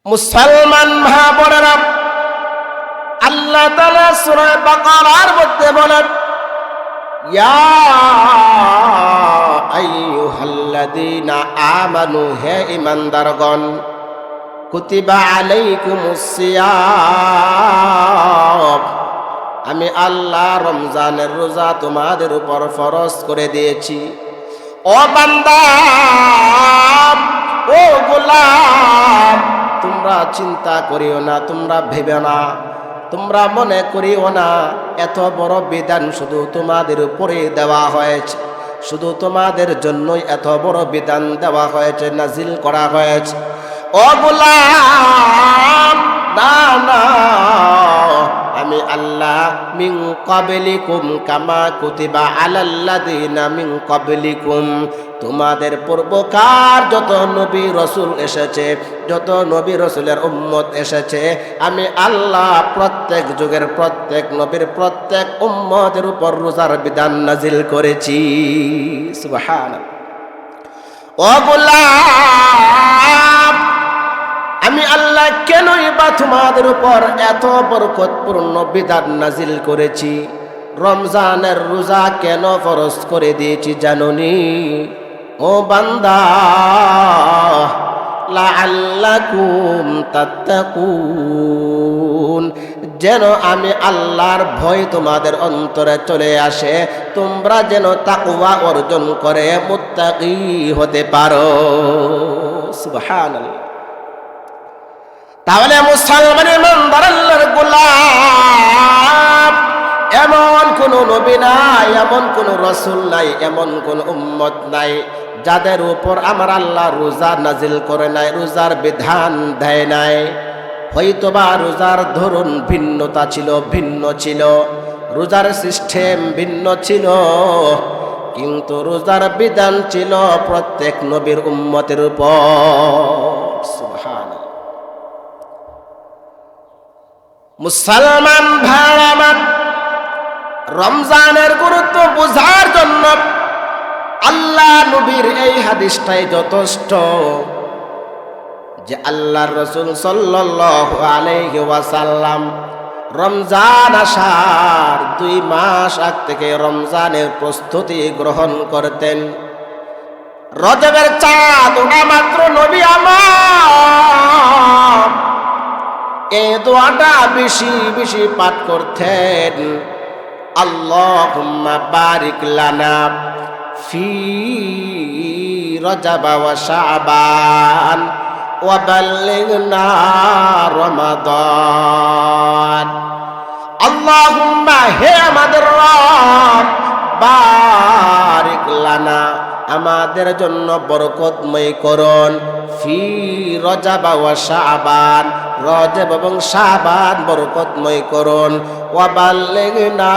মুসলমান ভাই বোনেরা, আল্লাহ তাআলা সূরা বাকারার মধ্যে বলেন, ইয়া আইয়ুহাল্লাযীনা আমানু, হে ঈমানদারগণ, কুতিবা আলাইকুমুস সিয়াম, আমি আল্লাহ রমজানের রোজা তোমাদের উপর ফরজ করে দিয়েছি। ও বান্দা, ও গোলাম, তোমরা চিন্তা করিও না, তোমরা ভেবে না, তোমরা মনে করিও না এত বড় বিধান শুধু তোমাদের উপরে দেওয়া হয়েছে, শুধু তোমাদের জন্যই এত বড় বিধান দেওয়া হয়েছে, নাজিল করা হয়েছে। ও গোলাম, না না, আমি আল্লাহ মিন ক্বাবলিকুম কামা কুতিবা আলাল্লাযীনা মিন ক্বাবলিকুম, তোমাদের পূর্বকার যত নবী রসুল এসেছে, যত নবী রসুলের উম্মত এসেছে, আমি আল্লাহ প্রত্যেক যুগের প্রত্যেক নবীর প্রত্যেক উম্মতের উপর রোজার বিধান নাজিল করেছি। সুবহানাল্লাহ। ও গোলাম, আমি আল্লাহ কেনই বা তোমাদের উপর এত বরকতপূর্ণ বিধান নাজিল করেছি, রমজানের রোজা কেন ফরজ করে দিয়েছি জানোনি? ও বান্দা, লাআল্লাকুম তাত্তাকুন, যেন আমি আল্লাহর ভয় তোমাদের অন্তরে চলে আসে, তোমরা যেন তাকওয়া অর্জন করে মুত্তাকি হতে পারো। সুবহানাল্লাহ। তাহলে মুসলমান ইমানদার আল্লাহর গোলাম, এমন কোন নবী নাই, এমন কোন রাসূল নাই, এমন কোন উম্মত নাই যাদের উপর আমার আল্লাহ রোজা নাজিল করে নাই, রোজার বিধান দেয় নাই। হয়তোবা রোজার ধরন ভিন্নতা ছিল, ভিন্ন ছিল, রোজার সিস্টেম ভিন্ন ছিল, কিন্তু রোজার বিধান ছিল প্রত্যেক নবীর উম্মতের উপর। সুবহানাল্লাহ। মুসলমান ভাইরা আমার, রমজানের গুরুত্ব বোঝার জন্য আল্লাহ নবীর এই হাদিসটাই যথেষ্ট, যে আল্লাহর রাসূল সাল্লাল্লাহু আলাইহি ওয়াসাল্লাম রমজান আসার 2 মাস আগ থেকে রমজানের প্রস্তুতি গ্রহণ করতেন। রজবের চাঁদ ওঠা মাত্র নবী আমার এই দোয়াটা বেশি বেশি পাঠ করতেন, আল্লাহুম্মা বারিক লানা ফি রজব ওয়া শাবান ওয়া বাল্লিগনা রমাদান। আল্লাহুম্মা, হে আমাদের রব, বারিক লানা, আমাদের জন্য বরকতময় করুন, ফি রজব ওয়া শাবান, রজব এবং শাবান বরকতময় করুন, ওয়া বাল্লিগনা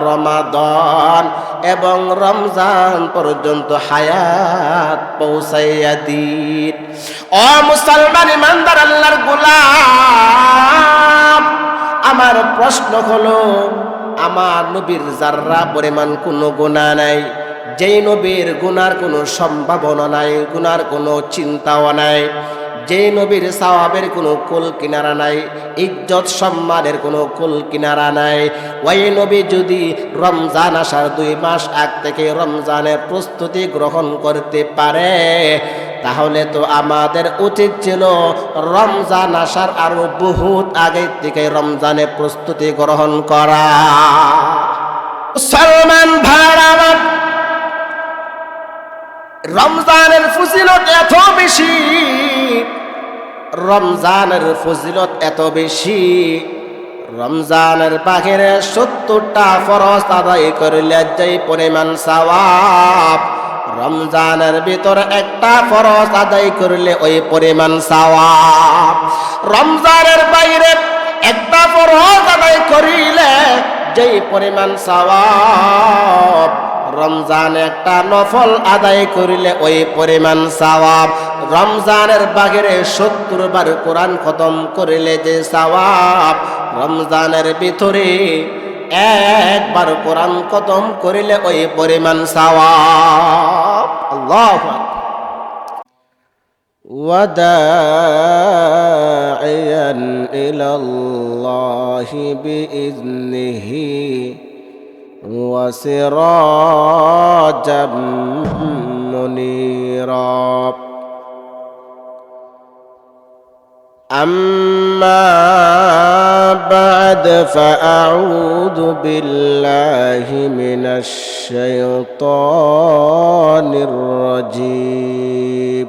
রমাদান, এবং রমজান পর্যন্ত হায়াত পৌঁছাইয়া দিন। ও মুসলমান ইমানদার আল্লাহর গোলাম, আমার প্রশ্ন হলো, আমার নবীর যাররা পরিমাণ কোনো গুনাহ নাই, যেই নবীর গুনার কোনো সম্ভাবনা নাই, গুনার কোনো চিন্তাও নাই, যেই নবীর সওয়াবের কোনো কুল কিনারা নাই, ইজ্জত সম্মানের কোনো কুল কিনারা নাই, ওই নবী যদি রমজান আসার 2 মাস আগ থেকে রমজানের প্রস্তুতি গ্রহণ করতে পারে, তাহলে তো আমাদের উচিত ছিল রমজান আসার আরো বহুত আগে থেকে রমজানের প্রস্তুতি গ্রহণ করা। মুসলমান ভাইরা, রমজানের ফজিলত এত বেশি, রমজানের ফজিলত এত বেশি, রমজানের বাহিরে 70টা ফরজ আদায় করলে যেই পরিমাণ সওয়াব, রমজানের ভিতর একটা ফরজ আদায় করলে ওই পরিমাণ সওয়াব। রমজানের বাইরে একটা ফরজ আদায় করিলে যেই পরিমাণ সওয়াব, রমজানে একটা নফল আদায় করিলে ওই পরিমাণ সওয়াব। রমজানের বাহিরে 70 বার কোরআন খতম করিলে যে সওয়াব, রমজানের ভিতরে একবার কোরআন খতম করিলে ওই পরিমাণ সওয়াব। আল্লাহু আকবার। وداعيا إلى الله بإذنه وسراجا منيرا أما بعد فأعوذ بالله من الشيطان الرجيم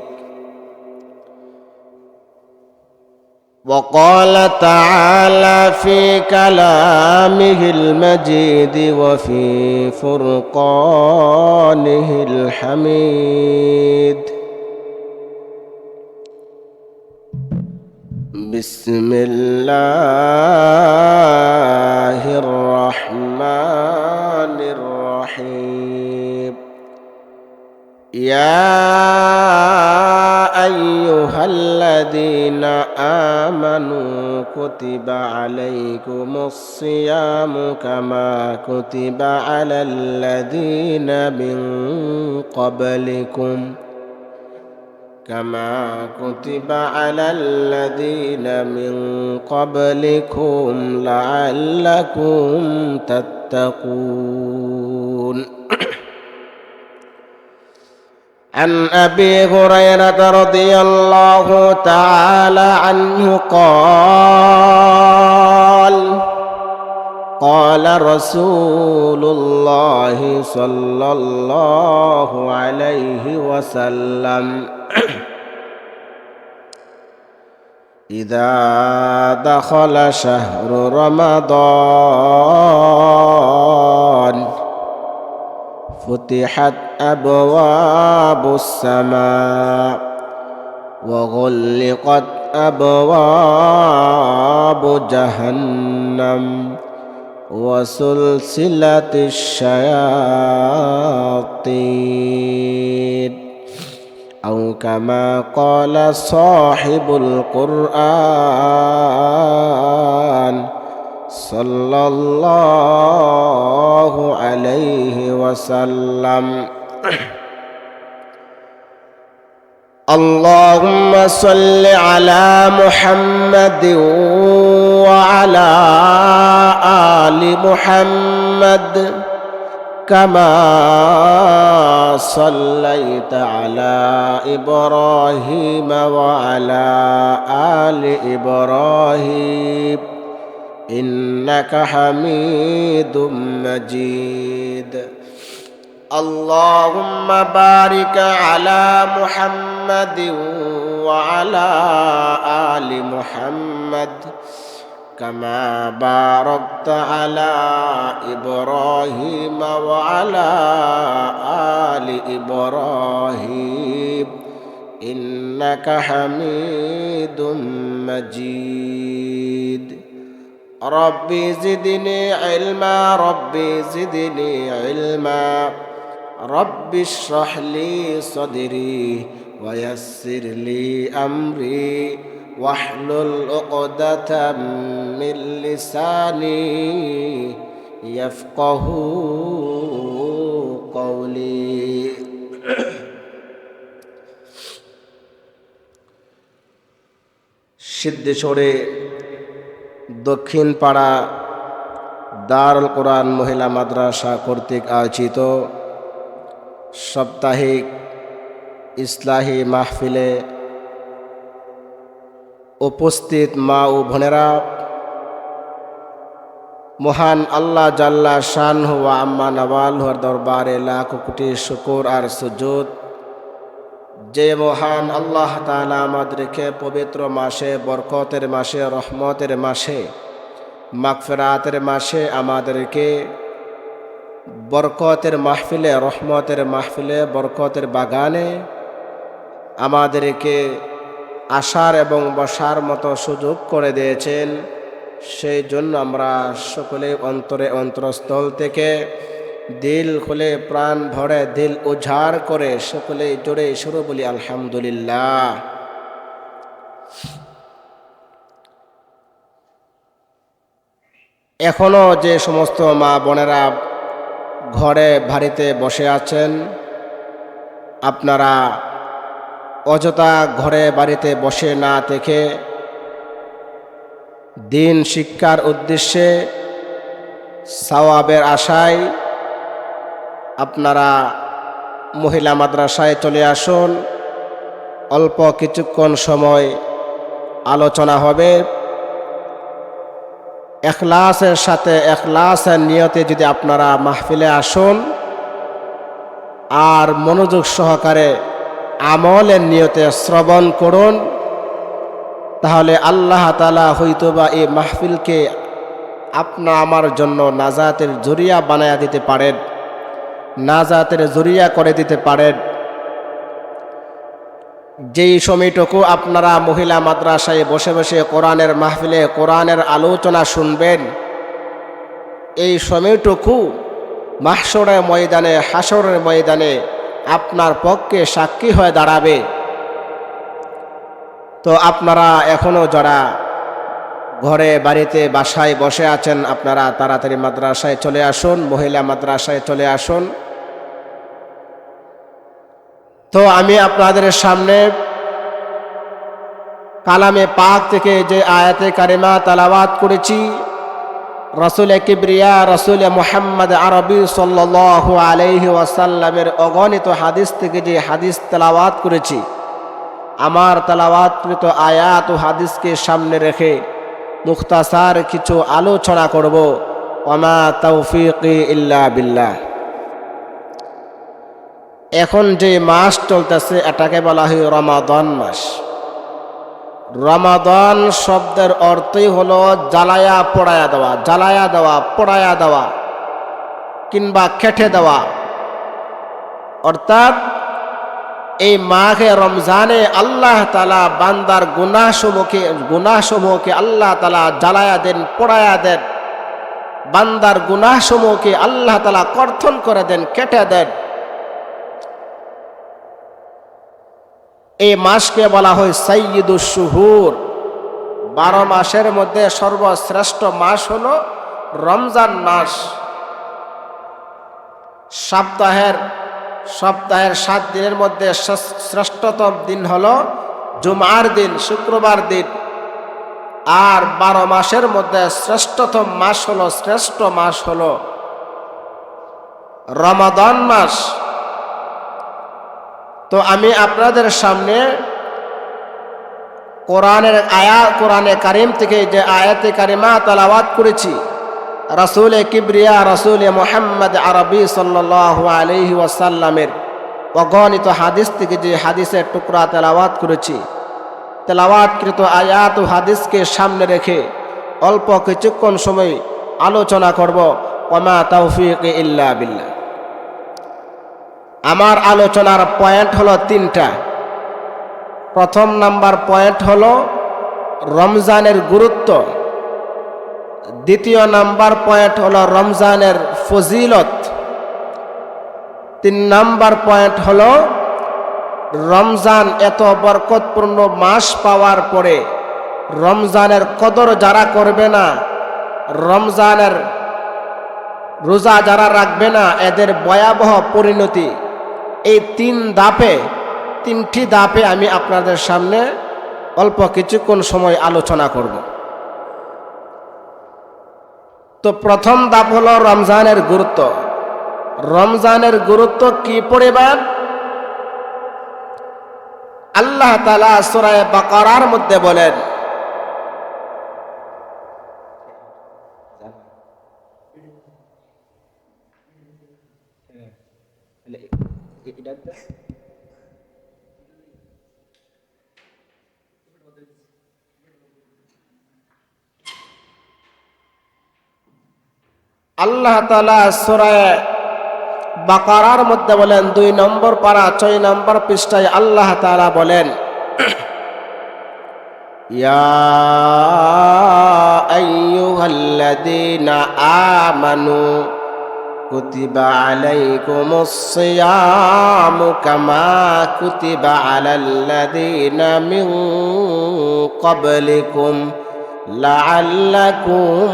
وقال تعالى في كلامه المجيد وفي فرقانه الحميد بسم الله الرحمن الرحيم يا أيها الذين آمنوا كتب عليكم الصيام كما كتب على الذين من قبلكم لعلكم تتقون عن أبي هريرة رضي الله تعالى عنه قال رسول الله صلى الله عليه وسلم إذا دخل شهر رمضان فتحت أبواب السماء وغلقت أبواب جهنم وسلسلة الشياطين أو كما قال صاحب القرآن صلى الله عليه وسلم اللهم صل على محمد وعلى آل محمد كما صليت على إبراهيم وعلى آل إبراهيم إنك حميد مجيد اللهم بارك على محمد وعلى آل محمد كما باركت على إبراهيم وعلى آل إبراهيم إنك حميد مجيد ربي زدني علما ربي زدني علما رب اشرح لي صدري ويسر لي أمري واحلل عقدة من لساني يفقه قولي সিদ্ধেশ্বরে দক্ষিণ পাড়া দারুল কোরআন মহিলা মাদ্রাসা কর্তৃক আয়োজিত সাপ্তাহিক ইসলাহি মাহফিলে উপস্থিত মা ও বোনেরা, মহান আল্লাহ জাল্লা শানহু ওয়া আম্মা নওয়ালুর দরবারে লাখ কোটি শুকর আর সুজুদ। যে মহান আল্লাহ তাআলা আমাদেরকে পবিত্র মাসে, বরকতের মাসে, রহমতের মাসে, মাগফিরাতের মাসে আমাদেরকে বরকতের মাহফিলে, রহমতের মাহফিলে, বরকতের বাগানে আমাদেরকে আসার এবং বসার মতো সুযোগ করে দিয়েছেন। সেই জন্য আমরা সকলে অন্তরে অন্তরস্থল থেকে দিল খুলে, প্রাণ ভরে, দিল উজাড় করে সকলে জোরে সুরে বলি আলহামদুলিল্লাহ। এখনো যে সমস্ত মা বোনেরা ঘরে বাড়িতে বসে আছেন, আপনারা অযথা ঘরে বাড়িতে বসে না থেকে দিন শিক্ষার উদ্দেশ্যে সওয়াবের আশায় আপনারা মহিলা মাদ্রাসায় চলে আসুন। অল্প কিছুক্ষণ সময় আলোচনা হবে। ইখলাসের সাথে ইখলাসের নিয়তে যদি আপনারা মাহফিলে আসুন আর মনোযোগ সহকারে আমলের নিয়তে শ্রবণ করুন, তাহলে আল্লাহ তাআলা হয়তোবা এই মাহফিলকে আপনা আমার জন্য নাজাতের জরিয়া বানায়া দিতে পারেন, নাজাতের জরিয়া করে দিতে পারেন। যেই সময়টুকু আপনারা মহিলা মাদ্রাসায় বসে বসে কোরআনের মাহফিলে কোরআনের আলোচনা শুনবেন, এই সময়টুকু মাহশরের ময়দানে, হাশরের ময়দানে আপনার পক্ষে সাক্ষী হয়ে দাঁড়াবে। তো আপনারা এখনো যারা ঘরে বাড়িতে বাসায় বসে আছেন, আপনারা তাড়াতাড়ি মাদ্রাসায় চলে আসুন, মহিলা মাদ্রাসায় চলে আসুন। তো আমি আপনাদের সামনে কালামে পাক থেকে যে আয়াতে কারিমা তেলাওয়াত করেছি, রাসূল কিবরিয়া রাসূল মুহাম্মদ আরবি সাল্লাল্লাহু আলাইহি ওয়াসাল্লামের অগণিত হাদিস থেকে যে হাদিস তেলাওয়াত করেছি, আমার তেলাওয়াতকৃত আয়াত ও হাদিসকে সামনে রেখে মুখতাসার কিছু আলোচনা করব। ওয়ামা তাওফীকি ইল্লা বিল্লাহ। এখন যে মাস চলতেছে এটাকে বলা হয় রমাদান মাস। রমাদান শব্দের অর্থই হলো জ্বালায়া পোড়ায়া দেওয়া, জ্বালায়া দেওয়া, পোড়ায়া দেওয়া কিংবা খেটে দেওয়া। অর্থাৎ এই মাহে রমজানে আল্লাহ তাআলা বান্দার গুনাহসমূহকে আল্লাহ তাআলা জ্বালায়া দেন, পোড়ায়া দেন। বান্দার গুনাহসমূহকে আল্লাহ তাআলা কর্তন করে দেন, কেটে দেন। এই মাসকে বলা হয় সাইয়্যিদুশ শুহুর। 12 মাসের মধ্যে সর্বশ্রেষ্ঠ মাস হলো রমজান মাস। সপ্তাহের 7 দিনের মধ্যে শ্রেষ্ঠতম দিন হলো জুমার দিন, শুক্রবার দিন। আর 12 মাসের মধ্যে শ্রেষ্ঠতম মাস হলো, শ্রেষ্ঠ মাস হলো রমাদান মাস। তো আমি আপনাদের সামনে কোরআনে কারিম থেকে যে আয়াতে কারিমা তেলাওয়াত করেছি, রাসূল কিবরিয়া রাসূল মুহাম্মদ আরবি সাল্লাল্লাহু আলাইহি ওয়াসাল্লামের অগণিত হাদিস থেকে যে হাদিসের টুকরা তেলাওয়াত করেছি, তেলাওয়াতকৃত আয়াত ও হাদিসকে সামনে রেখে অল্প কিছুক্ষণ সময় আলোচনা করব। ওয়ামা তাওফীকি ইল্লা বিল্লাহ। আমার আলোচনার পয়েন্ট হলো 3টা। প্রথম নাম্বার পয়েন্ট হলো রমজানের গুরুত্ব। দ্বিতীয় নাম্বার পয়েন্ট হলো রমজানের ফজিলত। 3 নাম্বার পয়েন্ট হলো রমজান এত বরকতপূর্ণ মাস পাওয়ার পরে রমজানের কদর যারা করবে না, রমজানের রোজা যারা রাখবে না, এদের ভয়াবহ পরিণতি। এই 3টি ধাপে আমি আপনাদের সামনে অল্প কিছুক্ষণ সময় আলোচনা করব। তো প্রথম ধাপ হলো রমজানের গুরুত্ব। রমজানের গুরুত্ব কি পরিমাণ? আল্লাহ তাআলা সূরা বাকারার মধ্যে বলেন, আল্লাহ তাআলা সূরা বাকারার মধ্যে বলেন, 2 নম্বর পারা 6 নম্বর পৃষ্ঠায় আল্লাহ তাআলা বলেন, ইয়া আইয়ুহাল্লাযীনা আমানু কুতিবা আলাইকুমুস সিয়ামু কামা কুতিবা আলাল্লাযীনা মিন ক্বাবলিকুম লাআল্লাকুম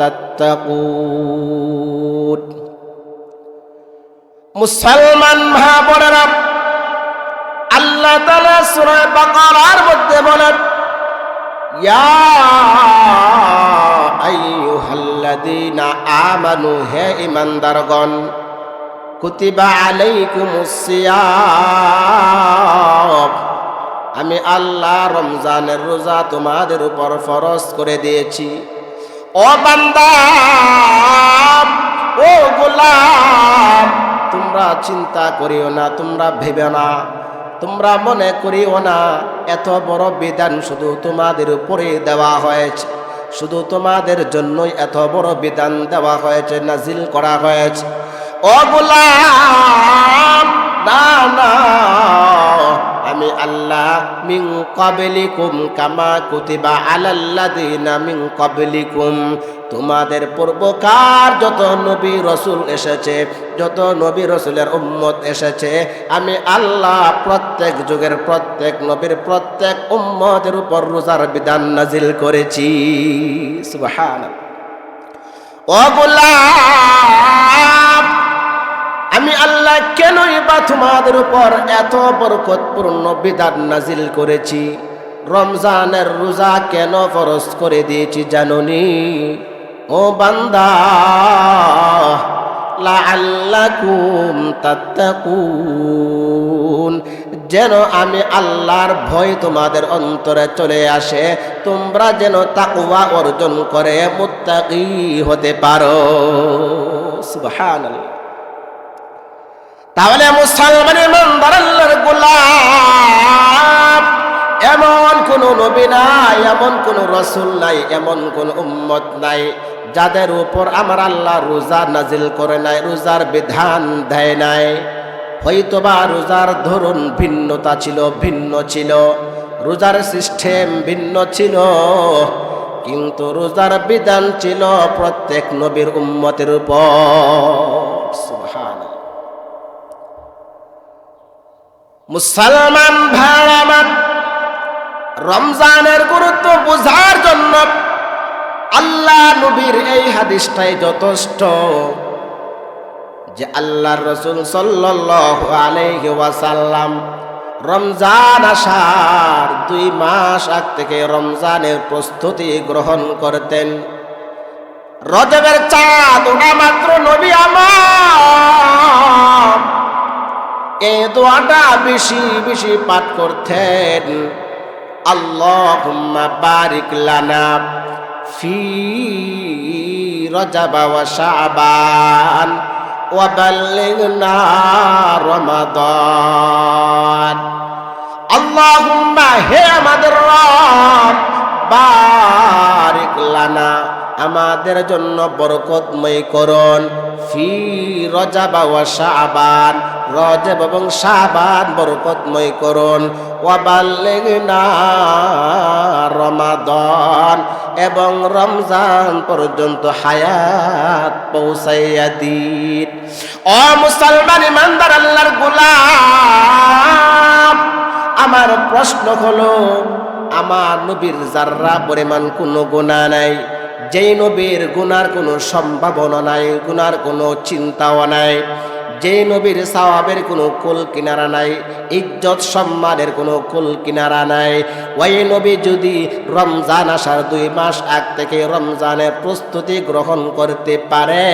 তাত্তাকুন। মুসলমান ভাই বোনেরা, আল্লাহ আল্লাহ তাআলা সূরা বাকারার মধ্যে বলেন, ইয়া আইয়ুহাল্লাযীনা আমানু, হে ঈমানদারগণ, কুতিবা আলাইকুমুস সিয়াম, আমি আল্লাহ রমজানের রোজা তোমাদের উপর ফরজ করে দিয়েছি। ও বান্দা, ও গোলাম, তোমরা চিন্তা করিও না, তোমরা ভেবে না, তোমরা মনে করিও না এত বড় বিধান শুধু তোমাদের উপরে দেওয়া হয়েছে, শুধু তোমাদের জন্যই এত বড় বিধান দেওয়া হয়েছে, নাজিল করা হয়েছে। ও গোলাম, না না, আমি আল্লাহ মিন ক্বাবলিকুম কামা কুতিবা আলাল্লাযীনা মিন ক্বাবলিকুম, তোমাদের পূর্বকার যত নবী রাসূল এসেছে, যত নবী রাসূলের উম্মত এসেছে, আমি আল্লাহ প্রত্যেক যুগের প্রত্যেক নবীর প্রত্যেক উম্মতের উপর রোজার বিধান নাজিল করেছি। সুবহানাল্লাহ। ও গোলাম, আমি আল্লাহ কেনই বা তোমাদের উপর এত বরকতপূর্ণ বিধান নাজিল করেছি, রমজানের রোজা কেন ফরজ করে দিয়েছি জানোনি? ও বান্দা, লাআল্লাকুম তাত্তাকুন, যেন আমি আল্লাহর ভয় তোমাদের অন্তরে চলে আসে, তোমরা যেন তাকওয়া অর্জন করে মুত্তাকি হতে পারো। সুবহানাল্লাহ। তাহলে মুসলমান ইমানদার আল্লাহর গোলাম, এমন কোন নবী নাই, এমন কোন রাসূল নাই, এমন কোন উম্মত নাই যাদের উপর আমার আল্লাহ রোজা নাজিল করে নাই, রোজার বিধান দেয় নাই। হয়তোবা রোজার ধরন ভিন্নতা ছিল, ভিন্ন ছিল, রোজার সিস্টেম ভিন্ন ছিল, কিন্তু রোজার বিধান ছিল প্রত্যেক নবীর উম্মতের উপর। সুবহানাল্লাহ। মুসলমান ভাইরা আমার, রমজানের গুরুত্ব বোঝার জন্য আল্লাহ নবীর এই হাদিসটাই যথেষ্ট, যে আল্লাহর রাসূল সাল্লাল্লাহু আলাইহি ওয়াসাল্লাম রমজান আসার 2 মাস আগ থেকে রমজানের প্রস্তুতি গ্রহণ করতেন। রজবের চাঁদ ওঠা মাত্র নবী আমার এই দোয়াটা বেশি বেশি পাঠ করতেন, আল্লাহুম্মা বারিক লানা ফি রজব ওয়া শাবান ওয়া বাল্লিগনা রমাদান। আল্লাহুম্মা, হে আমাদের রব, বারিক লানা, আমাদের জন্য বরকতময় করুন, ফি রজব ওয়া শাবান, রজব এবং শাবান বরকতময় করুন, ওয়া বাল্লিগনা রমাদান, এবং রমজান পর্যন্ত হায়াত পৌঁছাইয়া দিন। ও মুসলমান ইমানদার আল্লাহর গোলাম, আমার প্রশ্ন হলো, আমার নবীর যাররা পরিমাণ কোনো গুনাহ নাই, যেই নবীর গুনার কোনো সম্ভাবনা নাই, গুনার কোনো চিন্তাও নাই, যেই নবীর সওয়াবের কোনো কুল কিনারা নাই, ইজ্জত সম্মানের কোনো কুল কিনারা নাই, ওই নবী যদি রমজান আসার 2 মাস আগ থেকে রমজানের প্রস্তুতি গ্রহণ করতে পারে,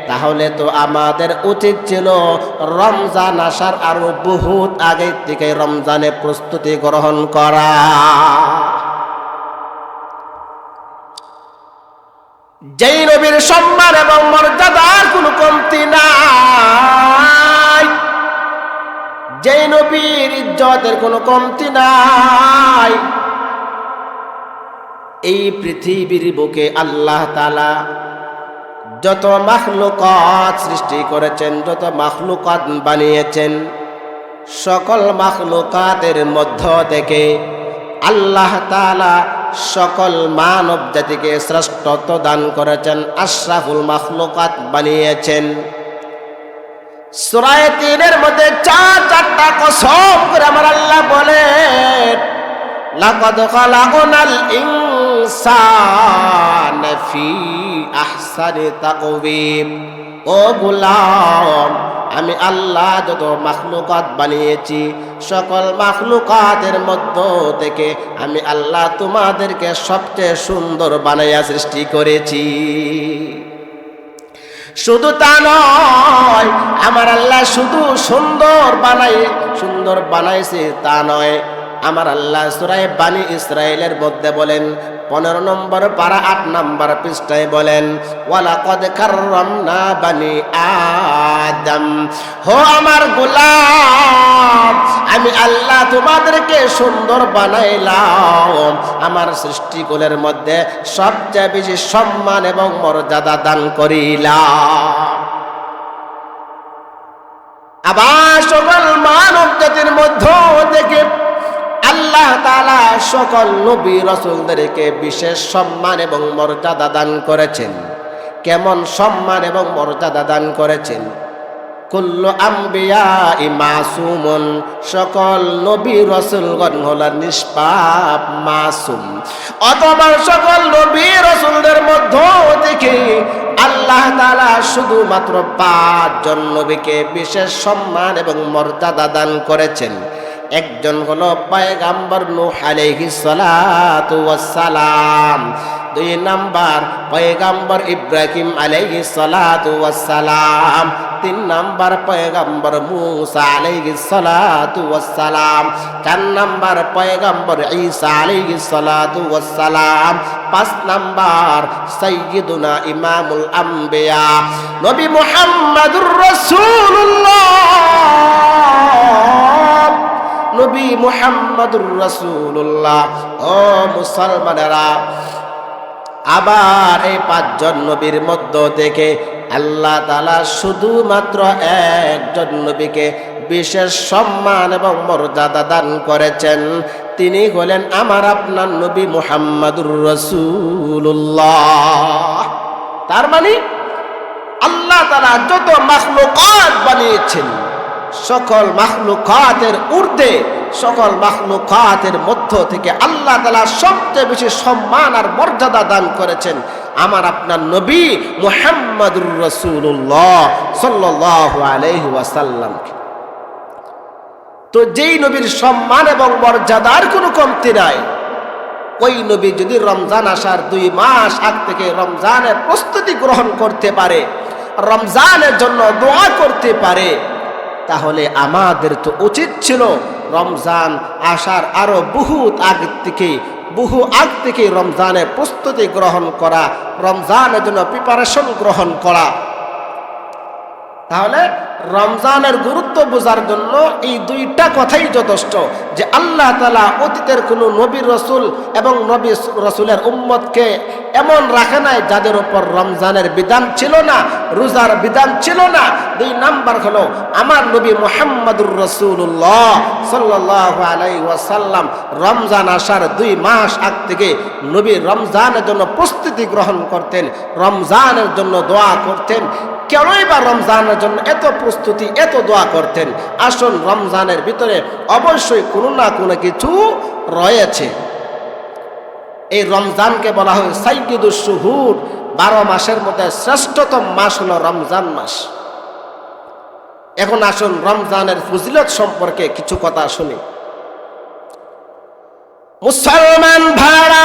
তাহলে তো আমাদের উচিত ছিল রমজান আসার আরো বহুত আগে থেকে রমজানের প্রস্তুতি গ্রহণ করা। যেই নবীর সম্মান এবং মর্যাদার কোনো কমতি নাই, যেই নবীর ইজ্জতের কোনো কমতি নাই, এই পৃথিবীর বুকে আল্লাহ তাআলা যত মাখলুকাত সৃষ্টি করেছেন, যত মাখলুকাত বানিয়েছেন, সকল মাখলুকাতের মধ্য থেকে আল্লাহ তাআলা সকল মানব জাতিকে শ্রেষ্ঠত্ব দান করেছেন, আশরাফুল মাখলুকাত বানিয়েছেন। সূরা 3-এর মধ্যে 4টা কসম করে আমার আল্লাহ বলেন, লাকাদ খালাকনাল ইনসানা ফি আহসানি তাকওয়িম। ও গোলাম, আমি আল্লাহ যত মাখলুকাত বানিয়েছি সকল মাখলুকাতের মধ্য থেকে আমি আল্লাহ তোমাদেরকে সবচেয়ে সুন্দর বানাইয়া সৃষ্টি করেছি। শুধু তা নয়, আমার আল্লাহ শুধু সুন্দর বানাইছে তা নয়, আমার আল্লাহ সূরা বানি ইসরাইলের মধ্যে বলেন 15 নম্বর পারা 8 নম্বর পৃষ্ঠায় বলেন, ওয়ালাকাদ কাররামনা বানি আদম, হো আমার গোলাম আমি আল্লাহ তোমাদেরকে সুন্দর বানাইলাম, আমার সৃষ্টিকুলের মধ্যে সবচেয়ে বেশি সম্মান এবং মর্যাদা দান করিলাম। আবার সকল মানব জাতির মধ্য থেকে আল্লাহ তাআলা সকল নবী রাসূলদেরকে বিশেষ সম্মান এবং মর্যাদা দান করেছেন। কেমন সম্মান এবং মর্যাদা দান করেছেন? কুল্লু আম্বিয়াই মাসুমুন, সকল নবী রাসূলগণ হলেন নিষ্পাপ মাসুম। অথবা সকল নবী রাসূলদের মধ্য থেকে আল্লাহ তাআলা শুধুমাত্র 5 জন নবীকে বিশেষ সম্মান এবং মর্যাদা দান করেছেন। একজন হলো পয়গম্বর নূহ আলাইহিস সালাতু ওয়াস সালাম, 2 নাম্বার পয়গম্বর ইব্রাহিম আলাইহিস সালাতু ওয়াস সালাম, 3 নাম্বার পয়গম্বর মূসা আলাইহিস সালাতু ওয়াস সালাম, 4 নাম্বার পয়গম্বর ঈসা আলাইহিস সালাতু ওয়াস সালাম, 5 নাম্বার সাইয়্যিদুনা ইমামুল আম্বিয়া নবী মুহাম্মদুর রাসূলুল্লাহ, নবী মুহাম্মদুর রাসূলুল্লাহ। ও মুসলমানেরা, আবার এই 5 জন নবীর মধ্য থেকে আল্লাহ তাআলা শুধুমাত্র একজন নবীকে বিশেষ সম্মান এবং মর্যাদা দান করেছেন। তিনি হলেন আমার আপনার নবী মুহাম্মদুর রাসূলুল্লাহ। তার মানে আল্লাহ তাআলা যত মাখলুকাত বানিয়েছেন সকল মাখলুকাতের ঊর্ধ্বে, সকল মাখলুকাতের মধ্য থেকে আল্লাহ তাআলা সবচেয়ে বেশি সম্মান আর মর্যাদা দান করেছেন আমার আপনার নবী মুহাম্মদুর রাসূলুল্লাহ সাল্লাল্লাহু আলাইহি ওয়াসাল্লামকে। তো যেই নবীর সম্মান এবং মর্যাদার কোনো কমতি নাই, ওই নবী যদি রমজান আসার 2 মাস আগ থেকে রমজানের প্রস্তুতি গ্রহণ করতে পারে, রমজানের জন্য দোয়া করতে পারে, তাহলে আমাদের তো উচিত ছিল রমজান আসার আরো বহু আগ থেকে রমজানের প্রস্তুতি গ্রহণ করা, রমজানের জন্য প্রিপারেশন গ্রহণ করা। তাহলে রমজানের গুরুত্ব বোঝার জন্য এই 2টা কথাই যথেষ্ট, যে আল্লাহ তাআলা অতীতের কোনো নবী রাসূল এবং নবী রাসূলের উম্মতকে এমন রাখে নাই যাদের উপর রমজানের বিধান ছিল না, রোজার বিধান ছিল না। 2 নাম্বার হলো আমার নবী মুহাম্মদুর রাসূলুল্লাহ সাল্লাল্লাহু আলাইহি ওয়াসাল্লাম রমজান আসার 2 মাস আগ থেকে নবী রমজানের জন্য প্রস্তুতি গ্রহণ করতেন, রমজানের জন্য দোয়া করতেন। কেনই বা রমজানের জন্য এত প্রস্তুতি, এত দোয়া করতেন? আসুন, রমজানের ভিতরে অবশ্যই কোনো না কোনো কিছু রয়েছে। এই রমজানকে বলা হয় সাইয়্যিদুশ শুহুর, 12 মাসের মধ্যে শ্রেষ্ঠতম মাস হলো রমজান মাস। এখন আসুন রমজানের ফজিলত সম্পর্কে কিছু কথা শুনি। মুসলমান ভাইরা,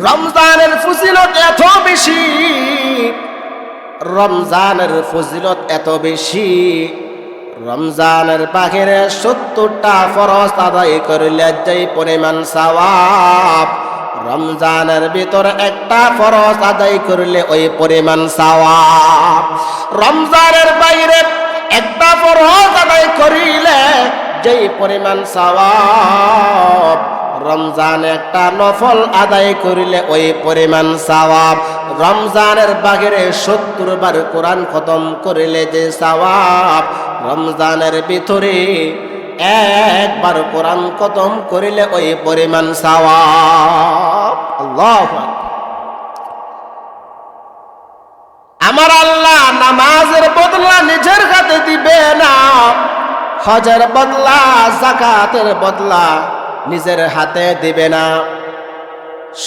রমজানের ফজিলত এত বেশি, রমজানের ফজিলত এত বেশি, রমজানের বাহিরে 70টা ফরজ আদায় করলে যেই পরিমাণ সওয়াব, রমজানের ভিতরে একটা ফরজ আদায় করলে ওই পরিমাণ সওয়াব। রমজানের বাইরে একটা ফরজ আদায় করিলে যেই পরিমাণ সওয়াব, রমজান একটা নফল আদায় করিলে ওই পরিমাণ সওয়াব। রমজানের বাহিরে 70 বার কোরআন খতম করিলে যে সওয়াব, রমজানের ভিতরে 1 বার কোরআন খতম করিলে ওই পরিমাণ সওয়াব। আল্লাহু আকবার। আমার আল্লাহ নামাজের বদলা নিজের হাতে দিবে না, হজের বদলা, যাকাতের বদলা নিজের হাতে দিবে না।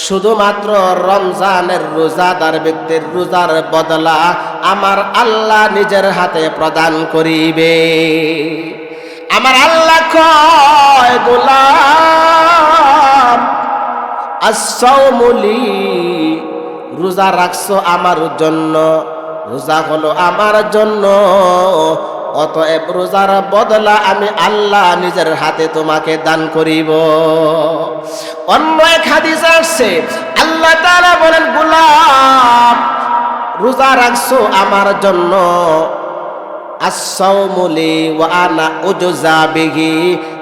শুধুমাত্র রমজানের রোজাদার ব্যক্তির রোজার বদলা আমার আল্লাহ নিজের হাতে প্রদান করিবে। আমার আল্লাহ কয় গোলাম as-sawmu li, রোজা রাখছো আমার জন্য, রোজা হলো আমার জন্য, অতএব রোজার বদলা আমি আল্লাহ নিজের হাতে তোমাকে দান করিব। অন্য এক হাদিসে আসছে আল্লাহ তাআলা বলেন গোলাম রোজা রাখছো আমার জন্য, as-sawmu li ওয়া আনা উজজা বিহি,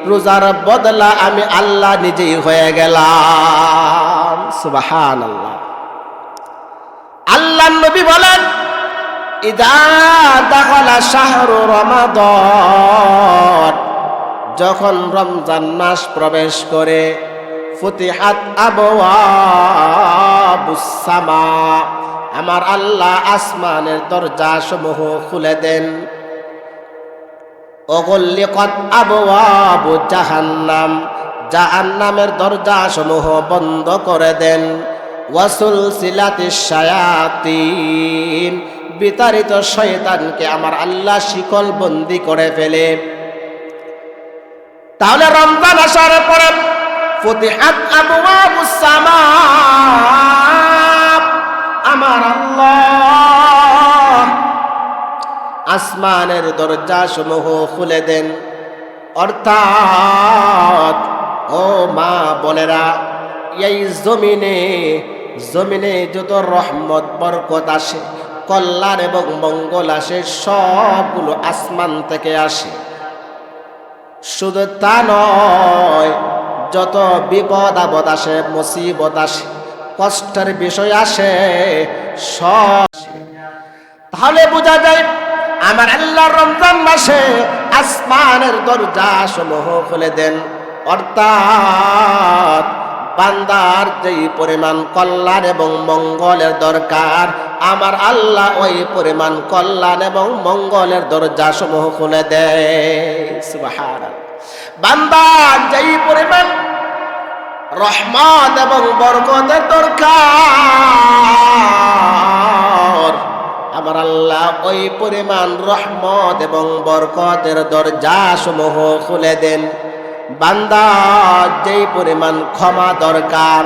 রোজার বদলা আমি আল্লাহ নিজেই হয়ে গেলাম। সুবহানাল্লাহ। আল্লাহর নবী বলেন ইদা দাখালা শাহরু রমাদান, যখন রমজান মাস প্রবেশ করে, ফুতিহাত আবওয়াবুস সামা, আমার আল্লাহ আসমানের দরজা সমূহ খুলে দেন। ওগুল্লিকাত আবওয়াবু জাহান্নাম, জাহান্নামের দরজা সমূহ বন্ধ করে দেন। ওয়াসুলসিলাতিশ শায়াতিন, বিতাড়িত শয়তানকে আমার আল্লাহ শিকল বন্দি করে ফেলে। তাহলে রমজান আসার পরে ফুতিহাত আবওয়াবুস সামা, আমার আল্লাহ আসমানের দরজা সমূহ খুলে দেন। অর্থাৎ ও মা বোনেরা, এই জমিনে যত রহমত বরকত আসে, কল্যাণ এবং মঙ্গল আসে, সবগুলো আসমান থেকে আসে। শুধু তা নয়, যত বিপদ আপদ আসে, মুসিবত আসে, কষ্টের বিষয় আসে, সব। তাহলে বোঝা যায় আমার আল্লাহ রমজান মাসে আসমানের দরজা সমূহ খুলে দেন। অর্থাৎ বান্দার যেই পরিমাণ কল্যাণ এবং মঙ্গলের দরকার, আমার আল্লাহ ওই পরিমাণ কল্যাণ এবং মঙ্গলের দরজা সমূহ খুলে দেয়। সুবহানাল্লাহ। বান্দার যেই পরিমাণ রহমত এবং বরকতের দরকার, আমার আল্লাহ ওই পরিমাণ রহমত এবং বরকতের দরজা সমূহ খুলে দেন। বান্দার যেই পরিমাণ ক্ষমা দরকার,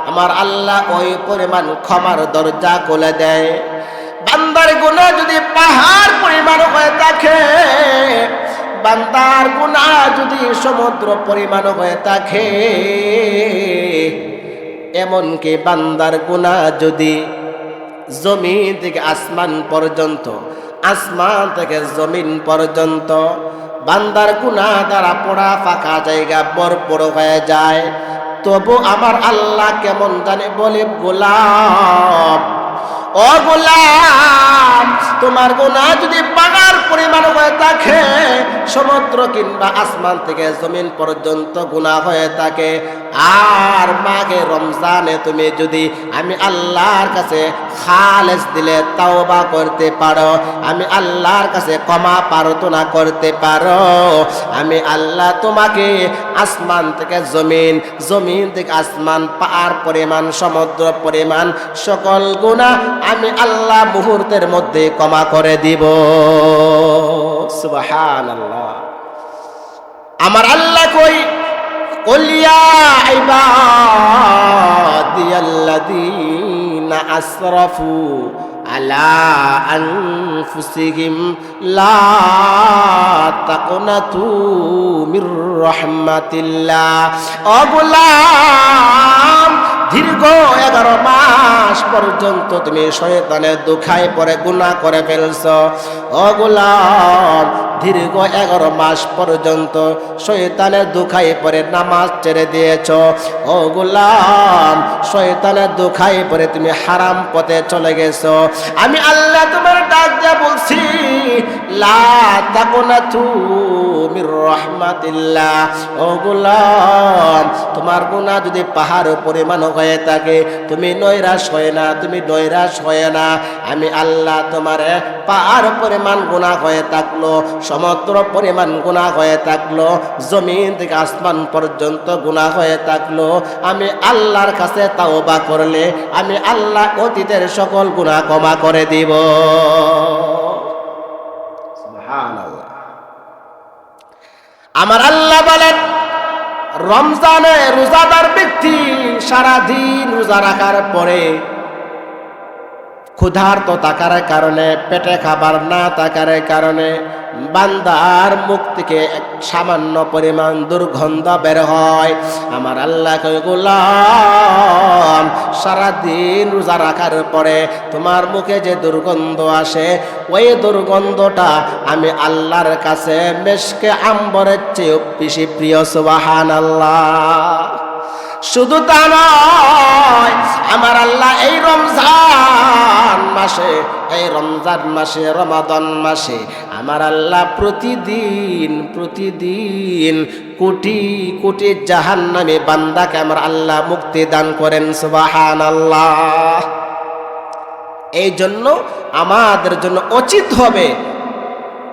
আমার আল্লাহ ওই পরিমাণ ক্ষমার দরজা খুলে দেয়। বান্দার গুনাহ যদি পাহাড় পরিমাণ হয়ে থাকে, বান্দার গুনাহ যদি সমুদ্র পরিমাণ হয়ে থাকে, এমনকি বান্দার গুনাহ যদি জমিন থেকে আসমান পর্যন্ত, আসমান থেকে জমিন পর্যন্ত বান্দার গুনাহ দ্বারা পোড়া ফাঁকা জায়গা ভরপুর হয়ে যায়, তবু আমার আল্লাহ কেমন জানে বলে গোলাম, ও গোলাম তোমার গুনাহ যদি পাহাড় পরিমাণ হয়ে থাকে, সমুদ্র কিংবা আসমান থেকে জমিন পর্যন্ত গুনাহ হয়ে থাকে, আর মাঘে রমজানে তুমি যদি আমি আল্লাহর কাছে খালেস দিলে তাওবা করতে পারো, আমি আল্লাহর কাছে ক্ষমা প্রার্থনা করতে পারো, আমি আল্লাহ তোমাকে আসমান থেকে জমিন, জমিন থেকে আসমান, পাহাড় পরিমাণ, সমুদ্র পরিমাণ সকল গুনাহ আমি আল্লাহ মুহূর্তের মধ্যে ক্ষমা করে দিব। সুবহানাল্লাহ। আমার আল্লাহ কই কুল ইয়া ইবাদিয়াল্লাযীনা আসরাফু আলা আনফুসিহিম লা তাকনাতু মির রাহমাতিল্লাহ। ও গোলাম, দীর্ঘ 11 মাস পর্যন্ত তুমি শয়তানের দুখায় পড়ে গুনাহ করে ফেলছো। ও গোলাম, দীর্ঘ 11 মাস পর্যন্ত শয়তানের দুখায় পড়ে নামাজ ছেড়ে দিয়েছো। ও গোলাম, শয়তানের দুখায় পড়ে তুমি হারাম পথে চলে গেছো। আমি আল্লাহ তোমার ডাক দিয়ে বলছি লা তাকুনাতু মির রাহমাতিল্লাহ। ও গোলাম, তোমার গুনাহ যদি পাহাড় পরিমাণ হয়ে থাকে, তুমি নৈরাশ হয় না, তুমি নৈরাশ হয় না। আমি আল্লাহ তোমার পাহাড় পরিমাণ গুনাহ হয়ে থাকলো, সমুদ্র পরিমাণ গুনাহ হয়ে থাকলো, জমিন থেকে আসমান পর্যন্ত গুনাহ হয়ে থাকলো, আমি আল্লাহর কাছে তাওবা করলে আমি আল্লাহ অতীতের সকল গুনাহ ক্ষমা করে দিব। সুবহানাল্লাহ। আমার আল্লাহ বলেন, রমজানে রোজাদার ব্যক্তি সারাদিন রোজা রাখার পরে ক্ষুধার্ত থাকার কারণে, পেটে খাবার না থাকার কারণে বান্দার মুখ থেকে সামান্য পরিমাণ দুর্গন্ধ বের হয়। আমার আল্লাহ কয়, গোলাম সারাদিন রোজা রাখার পরে তোমার মুখে যে দুর্গন্ধ আসে, ওই দুর্গন্ধটা আমি আল্লাহর কাছে মেশকে আম্বরের চেয়ে বেশি প্রিয়। সুবহানাল্লাহ। শুধু তা নয়, আমার আল্লাহ এই রমজান মাসে রমাদান মাসে আমার আল্লাহ প্রতিদিন কোটি কোটি জাহান্নামী বান্দাকে আমার আল্লাহ মুক্তি দান করেন। সুবহানাল্লাহ। এই জন্য আমাদের জন্য উচিত হবে,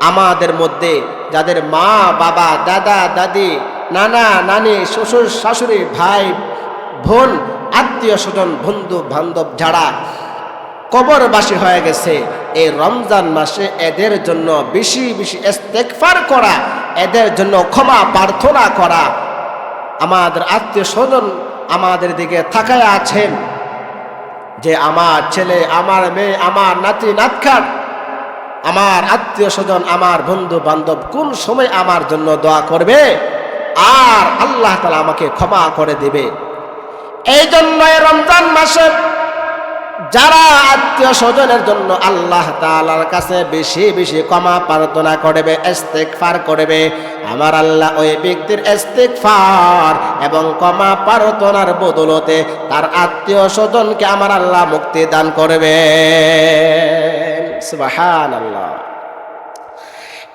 আমাদের মধ্যে যাদের মা বাবা, দাদা দাদি, নানা নানি, শ্বশুর শাশুড়ি, ভাই বোন, আত্মীয় স্বজন, বন্ধু বান্ধব যারা কবরবাসী হয়ে গেছে, এই রমজান মাসে এদের জন্য বেশি বেশি ইস্তেগফার করা, এদের জন্য ক্ষমা প্রার্থনা করা। আমাদের আত্মীয় স্বজন আমাদের দিকে তাকায় আছেন যে আমার ছেলে, আমার মেয়ে, আমার নাতি নাতখাত, আমার আত্মীয় স্বজন, আমার বন্ধু বান্ধব কোন সময় আমার জন্য দোয়া করবে আর আল্লাহ তাআলা আমাকে ক্ষমা করে দিবে। এই জন্য রমজান মাসে যারা আত্মীয় স্বজনের জন্য আল্লাহ তাআলার কাছে বেশি বেশি ক্ষমা প্রার্থনা করবে, ইস্তেগফার করবে, আমার আল্লাহ ওই ব্যক্তির ইস্তেগফার এবং ক্ষমা প্রার্থনার বদলতে তার আত্মীয় স্বজনকে আমার আল্লাহ মুক্তি দান করবে। সুবহানাল্লাহ।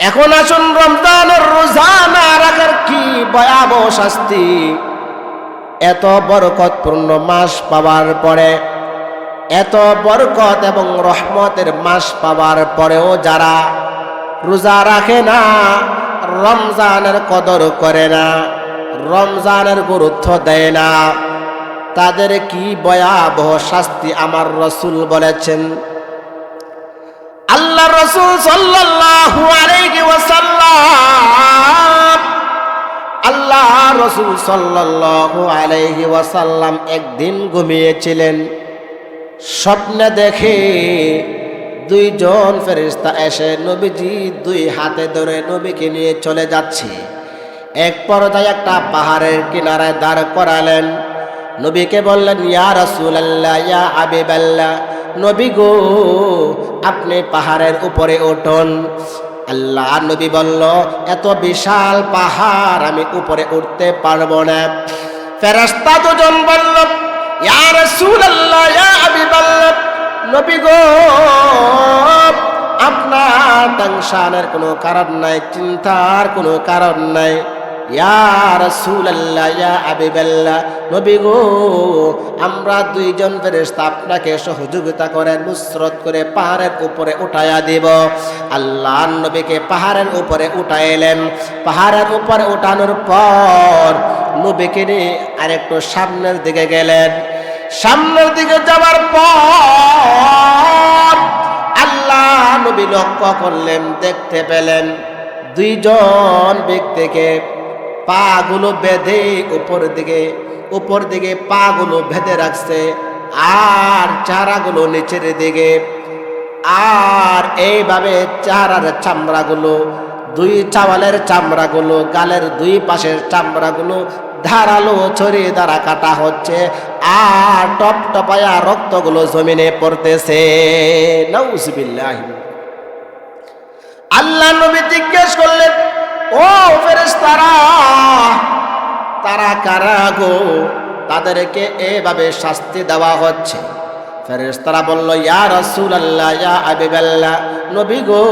এখন আসুন, রমজানের রোজা না রাখার কি ভয়াবহ শাস্তি। এত বরকতপূর্ণ মাস পাওয়ার পরে, এত বরকত এবং রহমতের মাস পাওয়ার পরেও যারা রোজা রাখে না, রমজানের কদর করে না, রমজানের গুরুত্ব দেয় না, তাদের কি ভয়াবহ শাস্তি আমার রাসূল বলেছেন। আল্লাহ রাসূল সাল্লাল্লাহু আলাইহি ওয়াসাল্লাম, আল্লাহ রাসূল সাল্লাল্লাহু আলাইহি ওয়াসাল্লাম একদিন ঘুমিয়েছিলেন। স্বপ্নে দেখে দুইজন ফেরেশতা এসে নবীজি দুই হাতে ধরে নবীকে নিয়ে চলে যাচ্ছে। এক পর্যায়ে একটা পাহাড়ের কিনারায় দাঁড় করালেন। নবীকে বললেন, ইয়া রাসূলুল্লাহ, ইয়া হাবিবাল্লাহ, নবী গো আপনি পাহাড়ের উপরে উঠুন। আল্লাহ নবী বলল, এত বিশাল পাহাড় আমি উপরে উঠতে পারবো না। ফেরেশতা দুজন বলল, ইয়া রাসূলুল্লাহ, ইয়া হাবিবাল্লাহ, নবী গো আপনার টেনশনের কোনো কারণ নাই, চিন্তার কোনো কারণ নাই। ইয়া রাসূলুল্লাহ, ইয়া হাবিবাল্লাহ, নবী গো আমরা দুইজন ফেরেশতা আপনাকে সহযোগিতা করে নুসরত করে পাহাড়ের উপরে উঠায়া দেব। আল্লাহ নবীকে পাহাড়ের উপরে উঠাইলেন। পাহাড়ের উপরে উঠানোর পর নবীকে নিয়ে আরেকটু সামনের দিকে গেলেন। সামনের দিকে যাওয়ার পর আল্লাহ নবী লক্ষ্য করলেন, দেখতে পেলেন দুইজন ব্যক্তিকে পাগুলো বেঁধে উপর দিকে পাগুলো বেঁধে রাখছে, আর চারাগুলো নিচের দিকে, আর এইভাবে চারার চামড়াগুলো, দুই চাওয়ালের চামড়াগুলো, গালের দুই পাশের চামড়াগুলো ধারালো ছুরি দ্বারা কাটা হচ্ছে, আর টপ টপায়া রক্তগুলো জমিনে পড়তেছে। নাউজুবিল্লাহ। আল্লাহ নবী জিজ্ঞেস করলেন, ও ফেরেশতারা, তারা কারা গো, তাদেরকে এভাবে শাস্তি দেওয়া হচ্ছে? ফেরেশতারা বলল, ইয়া রাসূলুল্লাহ, ইয়া হাবিবাল্লাহ, নবী গো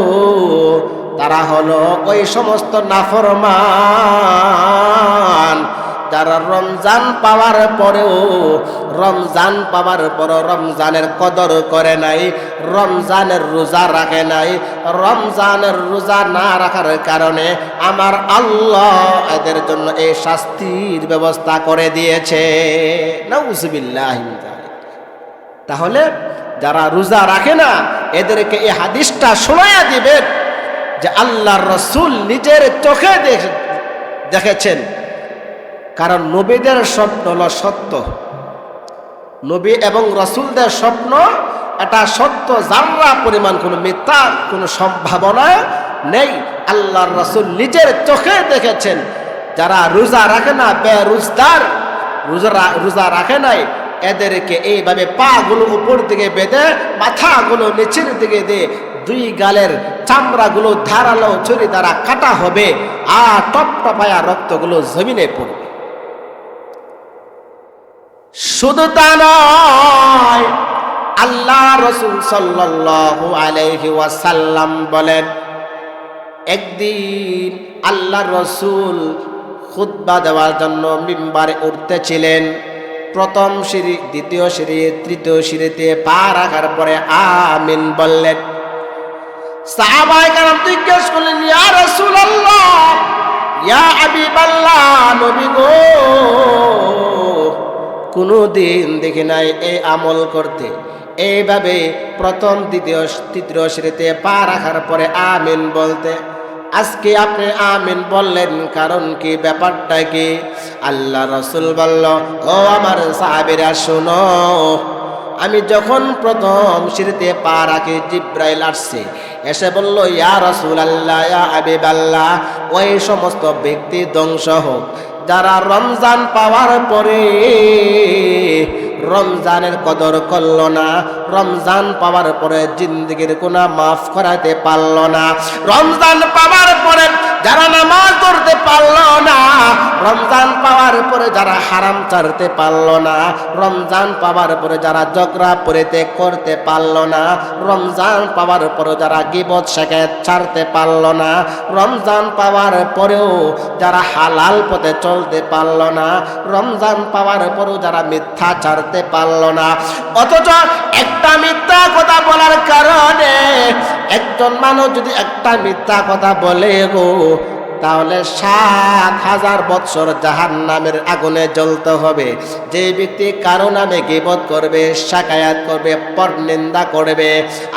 তারা হলো ওই সমস্ত নাফরমান যারা রমজান পাওয়ার পরেও রমজানের কদর করে নাই, রমজানের রোজা রাখে নাই, রমজানের রোজা না রাখার কারণে আমার আল্লাহ এদের জন্য এই শাস্তির ব্যবস্থা করে দিয়েছে। নাউযুবিল্লাহ। তাহলে যারা রোজা রাখে না এদেরকে এই হাদিসটা শোনায়া দিবেন যে আল্লাহর রাসূল নিজের চোখে দেখেছেন। কারণ নবীদের স্বপ্ন হলো সত্য, নবী এবং রাসূলদের স্বপ্ন এটা সত্য, জাররা পরিমাণ কোনো মিথ্যা কোনো সম্ভাবনা নেই। আল্লাহর রাসূল নিজের চোখে দেখেছেন যারা রোজা রাখে না, বেরোজগার রোজা রাখে নাই, এদেরকে এইভাবে পা গুলো উপর দিকে বেঁধে মাথাগুলো নিচের দিকে দিয়ে দুই গালের চামড়াগুলো ধারালো ছুরি দ্বারা কাটা হবে আর টপটপায়া রক্তগুলো জমিনে পড়বে। শুধু তা নয়, আল্লাহ রাসূল সাল্লাল্লাহু আলাইহি ওয়াসাল্লাম বলেন, একদিন আল্লাহ রাসূল খুতবা দেওয়ার জন্য মিম্বারে উঠতেছিলেন। প্রথম সিঁড়ি, দ্বিতীয় সিঁড়ি, তৃতীয় সিঁড়িতে পা রাখার পরে আমিন বললেন। সাহাবায়ে কেরাম জিজ্ঞেস করলেন, ইয়া রাসূলুল্লাহ, ইয়া হাবিবাল্লাহ, নবী গো, কোনদিন দেখি নাই এই আমল করতে, এইভাবে প্রথম দ্বিতীয় তৃতীয় সিঁড়িতে পা রাখার পরে আমিন বলতে। আজকে আপনি আমিন বললেন, কারণ কি, ব্যাপারটা কি? আল্লাহ রাসূল বলল, ও আমার সাহাবীরা শোনো, আমি যখন প্রথম সিঁড়িতে পা রাখি জিব্রাইল আসছে, এসে বলল, ইয়া রাসূলুল্লাহ, ইয়া হাবিবাল্লাহ, ওই সমস্ত ব্যক্তি ধ্বংস হোক যারা রমজান পাওয়ার পরে রমজানের কদর করল না, রমজান পাওয়ার পরে জিন্দেগির গুনাহ মাফ করাতে পারল না, রমজান পাওয়ার পরে যারা নামাজ পড়তে পারল না, রমজান পাওয়ার পরে যারা হারাম ছাড়তে পারল না, রমজান পাওয়ার পরে যারা ঝগড়া পরিত্যাগ করতে পারল না, রমজান পাওয়ার পরে যারা গীবত শিকায়ত ছাড়তে পারল না, রমজান পাওয়ার পরেও যারা হালাল পথে চলতে পারল না, রমজান পাওয়ার পরেও যারা মিথ্যা ছাড়তে পারল না। অথচ একটা মিথ্যা কথা বলার কারণে একজন মানুষ যদি একটা মিথ্যা কথা বলে গো, তাহলে ৭,০০০ বৎসর জাহান্নামের আগুনে জ্বলতে হবে। যে ব্যক্তি কারো নামে গীবত করবে, শাকায়াত করবে, পরনিন্দা করবে,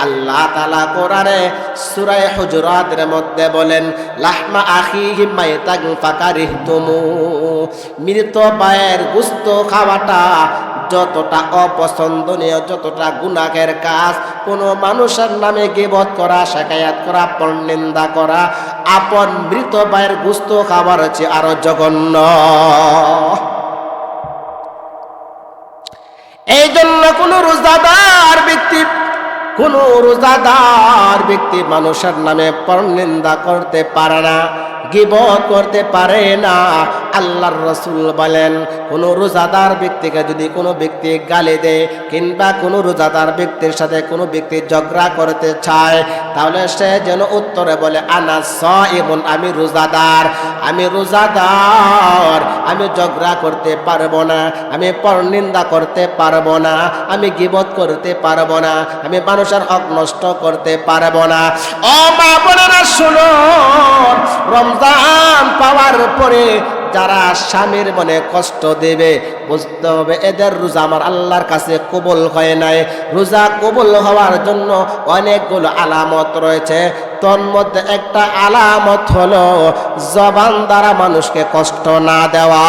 আল্লাহ তাআলা কোরআনে সূরা হুজুরাতের মধ্যে বলেন, লাহমা আখিহি মাইতান ফাকারিহতুমু, মৃত ভাইয়ের গোশত খাওয়াটা যতটা অপছন্দনীয়, যতটা গুনাহের কাজ, কোনো মানুষের নামে গীবত করা, শাকায়াত করা, পরনিন্দা করা, আপন মৃত ভাইয়ের গোশত খাবার চেয়ে আরো জঘন্য। এই জন্য কোন রোজাদার ব্যক্তি মানুষের নামে পরনিন্দা করতে পারে না, গীবত করতে পারে না। আল্লাহর রাসূল বলেন, কোন রোজাদার ব্যক্তিকে যদি কোনো ব্যক্তি গালি দেয় কিংবা কোনো রোজাদার ব্যক্তির সাথে কোনো ব্যক্তি ঝগড়া করতে চায়, তাহলে সে যেন উত্তরে বলে, আনা সাইমুন, আমি রোজাদার, আমি ঝগড়া করতে পারবো না, আমি পরনিন্দা করতে পারবো না, আমি গীবত করতে পারবো না, আমি মানুষের হক নষ্ট করতে পারবো না। ও মা বোনেরা শুনো, রমজান পাওয়ার পরে যারা স্বামীর মনে কষ্ট দেবে, বুঝতে হবে এদের রোজা আমার আল্লাহর কাছে কবুল হয় নাই। রোজা কবুল হওয়ার জন্য অনেকগুলো আলামত রয়েছে, তোর মধ্যে একটা আলামত হলো জবান দ্বারা মানুষকে কষ্ট না দেওয়া,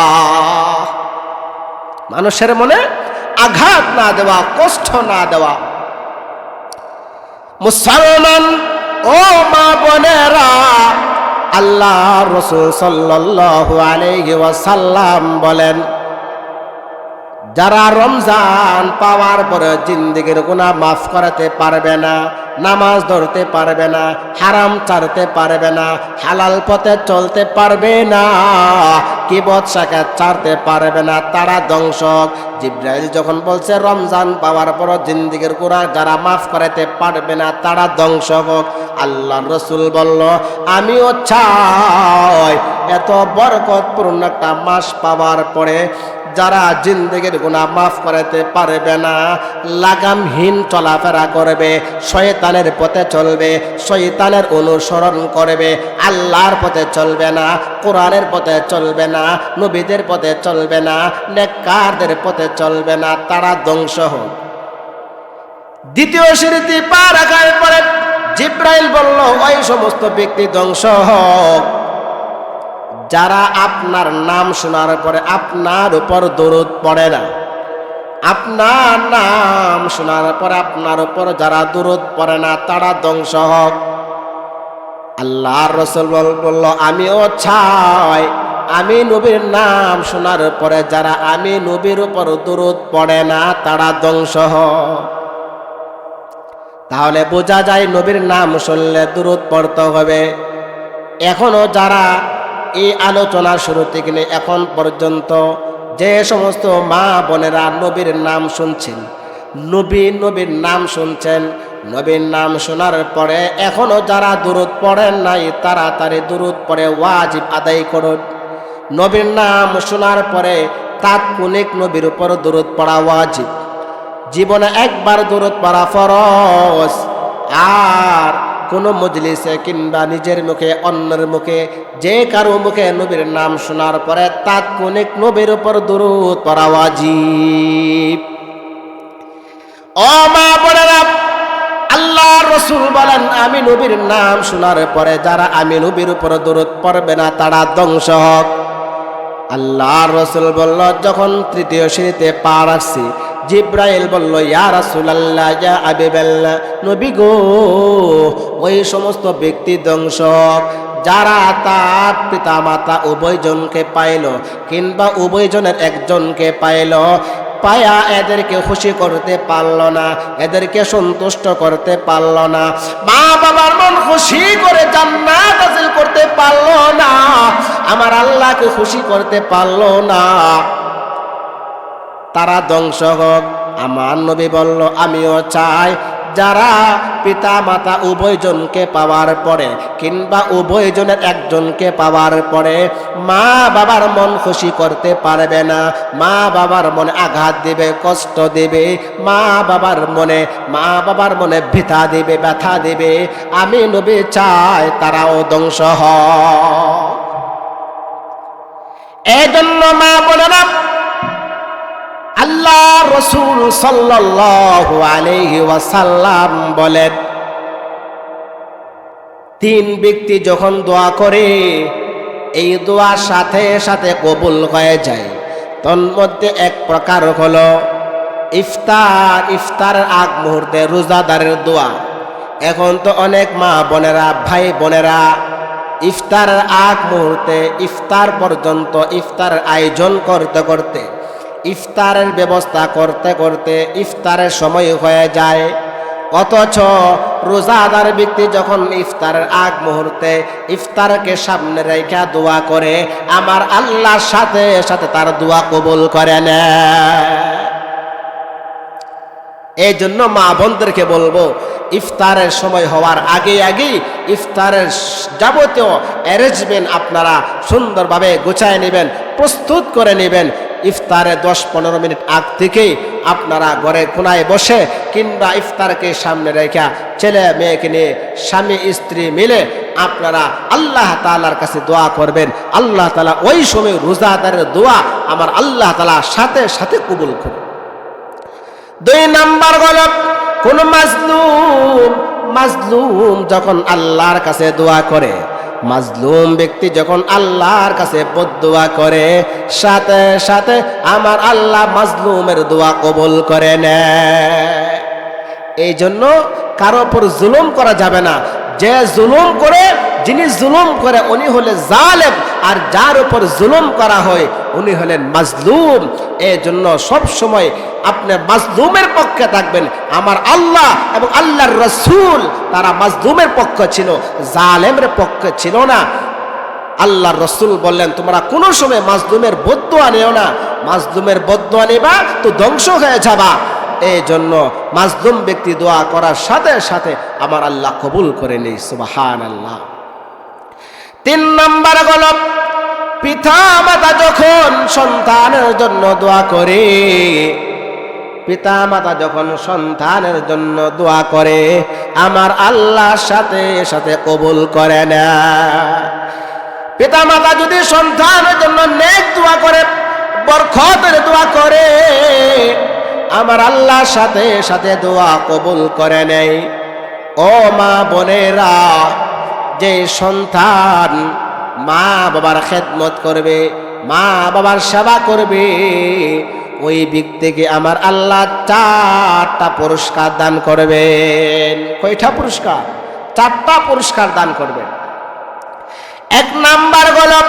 মানুষের মনে আঘাত না দেওয়া, কষ্ট না দেওয়া। মুসলমান ও মা বোনেরা, আল্লাহ রাসূল সাল্লাল্লাহু আলাইহি ওয়াসাল্লাম বলেন, যারা রমজান পাওয়ার পরে জিন্দেগির গুনাহ মাফ করাতে পারবে না, নামাজ ধরতে পারবে না, হারাম ছাড়তে পারবে না, হালাল পথে চলতে পারবে না, কিবত শাখা ছাড়তে পারবে না, তারা ধ্বংস। জিব্রাইল যখন বলছে রমজান পাওয়ার পর জিন্দেগীর গুনাহ যারা মাফ করাতে পারবে না তারা ধ্বংস হোক, আল্লাহর রাসূল বলল আমিও চাই এত বরকতপূর্ণ একটা মাস পাওয়ার পরে যারা জিন্দেগীর গুনাহ মাফ করাতে পারবে না, লাগামহীন চলাফেরা করবে, শয়তানের পথে চলবে, শয়তানের অনুসরণ করবে, আল্লাহর পথে চলবে না, কোরআনের পথে চলবে না, নবীদের পথে চলবে না, নেককারদের পথে চলবে না, তারা ধ্বংস হোক। দ্বিতীয় সিঁড়িতে পা রাখার পরে জিব্রাইল বলল ওই সমস্ত ব্যক্তি ধ্বংস হোক যারা আপনার নাম শোনার পরে আপনার উপর দরুদ পড়ে না। আপনার নাম শোনার পরে আপনার উপর যারা দরুদ পড়ে না তারা ধ্বংস হোক। আল্লাহর রাসূল বলল আমিও চাই আমি নবীর নাম শোনার পরে যারা আমি নবীর উপর দরুদ পড়ে না তারা ধ্বংস হোক। তাহলে বোঝা যায় নবীর নাম শুনলে দরুদ পড়তে হবে। এখনো যারা এই আলোচনা শুরু থেকে এখন পর্যন্ত যে সমস্ত মা বোনেরা নবীর নাম শুনছেন, নবীর নাম শুনছেন, নবীর নাম শোনার পরে এখনো যারা দরুদ পড়েন নাই তাড়াতাড়ি দরুদ পড়ে ওয়াজিব আদায় করুন। নবীর নাম শোনার পরে তাৎক্ষণিক নবীর উপর দরুদ পড়া ওয়াজিব, জীবনে একবার দরুদ পড়া ফরজ। আর কোনো মজলিসে কিংবা নিজের মুখে অন্যের মুখে যে কারো মুখে নবীর নাম শোনার পরে তাৎক্ষণিক নবীর উপর দরুদ পড়া ওয়াজিব। ও মা বোনেরা, আল্লাহর রাসূল বলেন আমি নবীর নাম শোনার পরে যারা আমি নবীর উপর দরুদ পড়বে না তারা ধ্বংস হোক। আল্লাহর রাসূল বলল যখন তৃতীয় সিঁড়িতে পা রাখছি জিব্রাইল বলল ইয়া রাসূলুল্লাহ ইয়া হাবিবাল্লাহ, নবী গো ওই সমস্ত ব্যক্তি ধ্বংস হোক যারা তার পিতা মাতা উভয়জনকে পাইল কিংবা উভয়জনের একজনকে পাইল, পায়া এদেরকে খুশি করতে পারল না, এদেরকে সন্তুষ্ট করতে পারল না, মা বাবার মন খুশি করে জান্নাত হাসিল করতে পারল না, আমার আল্লাহকে খুশি করতে পারল না, তারা ধ্বংস হোক। আমার নবী বলল আমিও চাই যারা পিতা মাতা উভয়জনকে পাওয়ার পরে কিংবা উভয়জনের একজনকে পাওয়ার পরে মা বাবার মন খুশি করতে পারবে না, মা বাবার মনে আঘাত দিবে, কষ্ট দিবে, মা বাবার মনে ব্যথা দিবে, আমি নবী চাই তারাও ধ্বংস হয়। এজন্য মা বোনেরা আল্লাহ রাসূল সাল্লাল্লাহু আলাইহি ওয়াসাল্লাম বলেন তিন ব্যক্তি যখন দোয়া করে এই দোয়া সাথে সাথে কবুল হয়ে যায়। তন্মধ্যে এক প্রকার হলো ইফতারের আগ মুহূর্তে রোজাদারের দোয়া। এখন তো অনেক মা বোনেরা ভাই বোনেরা ইফতারের আগ মুহূর্তে ইফতার পর্যন্ত ইফতারের আয়োজন করতে করতে ইফতারের ব্যবস্থা করতে করতে ইফতারের সময় হয়ে যায়, অথচ রোজাদার ব্যক্তি যখন ইফতারের আগ মুহূর্তে ইফতারকে সামনে রেখে দোয়া করে আমার আল্লাহর সাথে সাথে তার দোয়া কবুল করে নেয়। এই জন্য মা বোনদেরকে বলবো ইফতারের সময় হওয়ার আগে ইফতারের যাবতীয় অ্যারেঞ্জমেন্ট আপনারা সুন্দরভাবে গুছায় নেবেন, প্রস্তুত করে নেবেন। ইফতারে 10-15 মিনিট আগ থেকেই আপনারা ঘরে কোনায় বসে কিংবা ইফতারকে সামনে রেখে ছেলে মেয়েকে নিয়ে স্বামী স্ত্রী মিলে আপনারা আল্লাহ তাআলার কাছে দোয়া করবেন। আল্লাহ তাআলা ওই সময় রোজাদারের দোয়া আমার আল্লাহ তাআলা সাথে সাথে কবুল করবেন। 2 নাম্বার হলো কোন মাজলুম যখন আল্লাহর কাছে দোয়া করে, মাজলুম ব্যক্তি যখন আল্লাহর কাছে বদদোয়া করে সাথে সাথে আমার আল্লাহ মাজলুমের দোয়া কবুল করে নেয়। এই জন্য কারো উপর জুলুম করা যাবে না। যে জুলুম করে, যিনি জুলুম করে উনি হলেন জালেম, আর যার উপর জুলুম করা হয় উনি হলেন মাজলুম। এই জন্য সব সময় আপনি মাজলুমের পক্ষে থাকবেন। আমার আল্লাহ এবং আল্লাহর রাসূল তারা মাজলুমের পক্ষে ছিল, জালেমের পক্ষে ছিল না। আল্লাহর রাসূল বললেন, তোমরা কোনো সময় মাজলুমের বদদুয়া নিও না, মাজলুমের বদদুয়া নেবা তো ধ্বংস হয়ে যাবা। এই জন্য মাজলুম ব্যক্তি দোয়া করার সাথে সাথে আমার আল্লাহ কবুল করে নেই। সুবহানাল্লাহ। 3 নাম্বার হলো পিতা মাতা যখন সন্তানের জন্য দোয়া করে, পিতা মাতা যখন সন্তানের জন্য দোয়া করে আমার আল্লাহর সাথে সাথে কবুল করে না। পিতা মাতা যদি সন্তানের জন্য নেক দোয়া করে, বরকতের দোয়া করে, আমার আল্লাহর সাথে সাথে দোয়া কবুল করে নেয়। ও মা বোনেরা, যে সন্তান মা বাবার খেদমত করবে, মা বাবার সেবা করবে, ওই ব্যক্তিকে আমার আল্লাহ 4টা পুরস্কার দান করবেন। কয়টা পুরস্কার? 4টা পুরস্কার দান করবেন। 1 নাম্বার হলো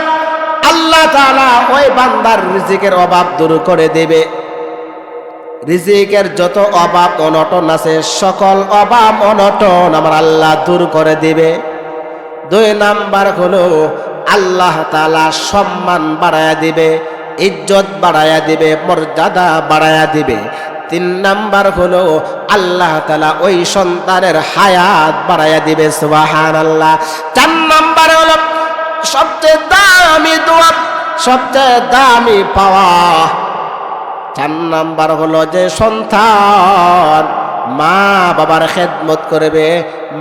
আল্লাহ তাআলা ওই বান্দার রিজিকের অভাব দূর করে দেবে। রিজিকের যত অভাব অনটন আছে সকল অভাব অনটন আমার আল্লাহ দূর করে দিবে। 2 নাম্বার হলো আল্লাহ তাআলা সম্মান বাড়ায়া দিবে, ইজ্জত বাড়ায়া দিবে, মর্যাদা বাড়ায়া দিবে। 3 নাম্বার হলো আল্লাহ তাআলা ওই সন্তানের হায়াত বাড়ায়া দিবে। সুবহানাল্লাহ। 4 নাম্বার হলো সবচেয়ে দামি দোয়া, সবচেয়ে দামি পাওয়া। 4 নাম্বার হলো যে সন্তান মা বাবার খেদমত করবে,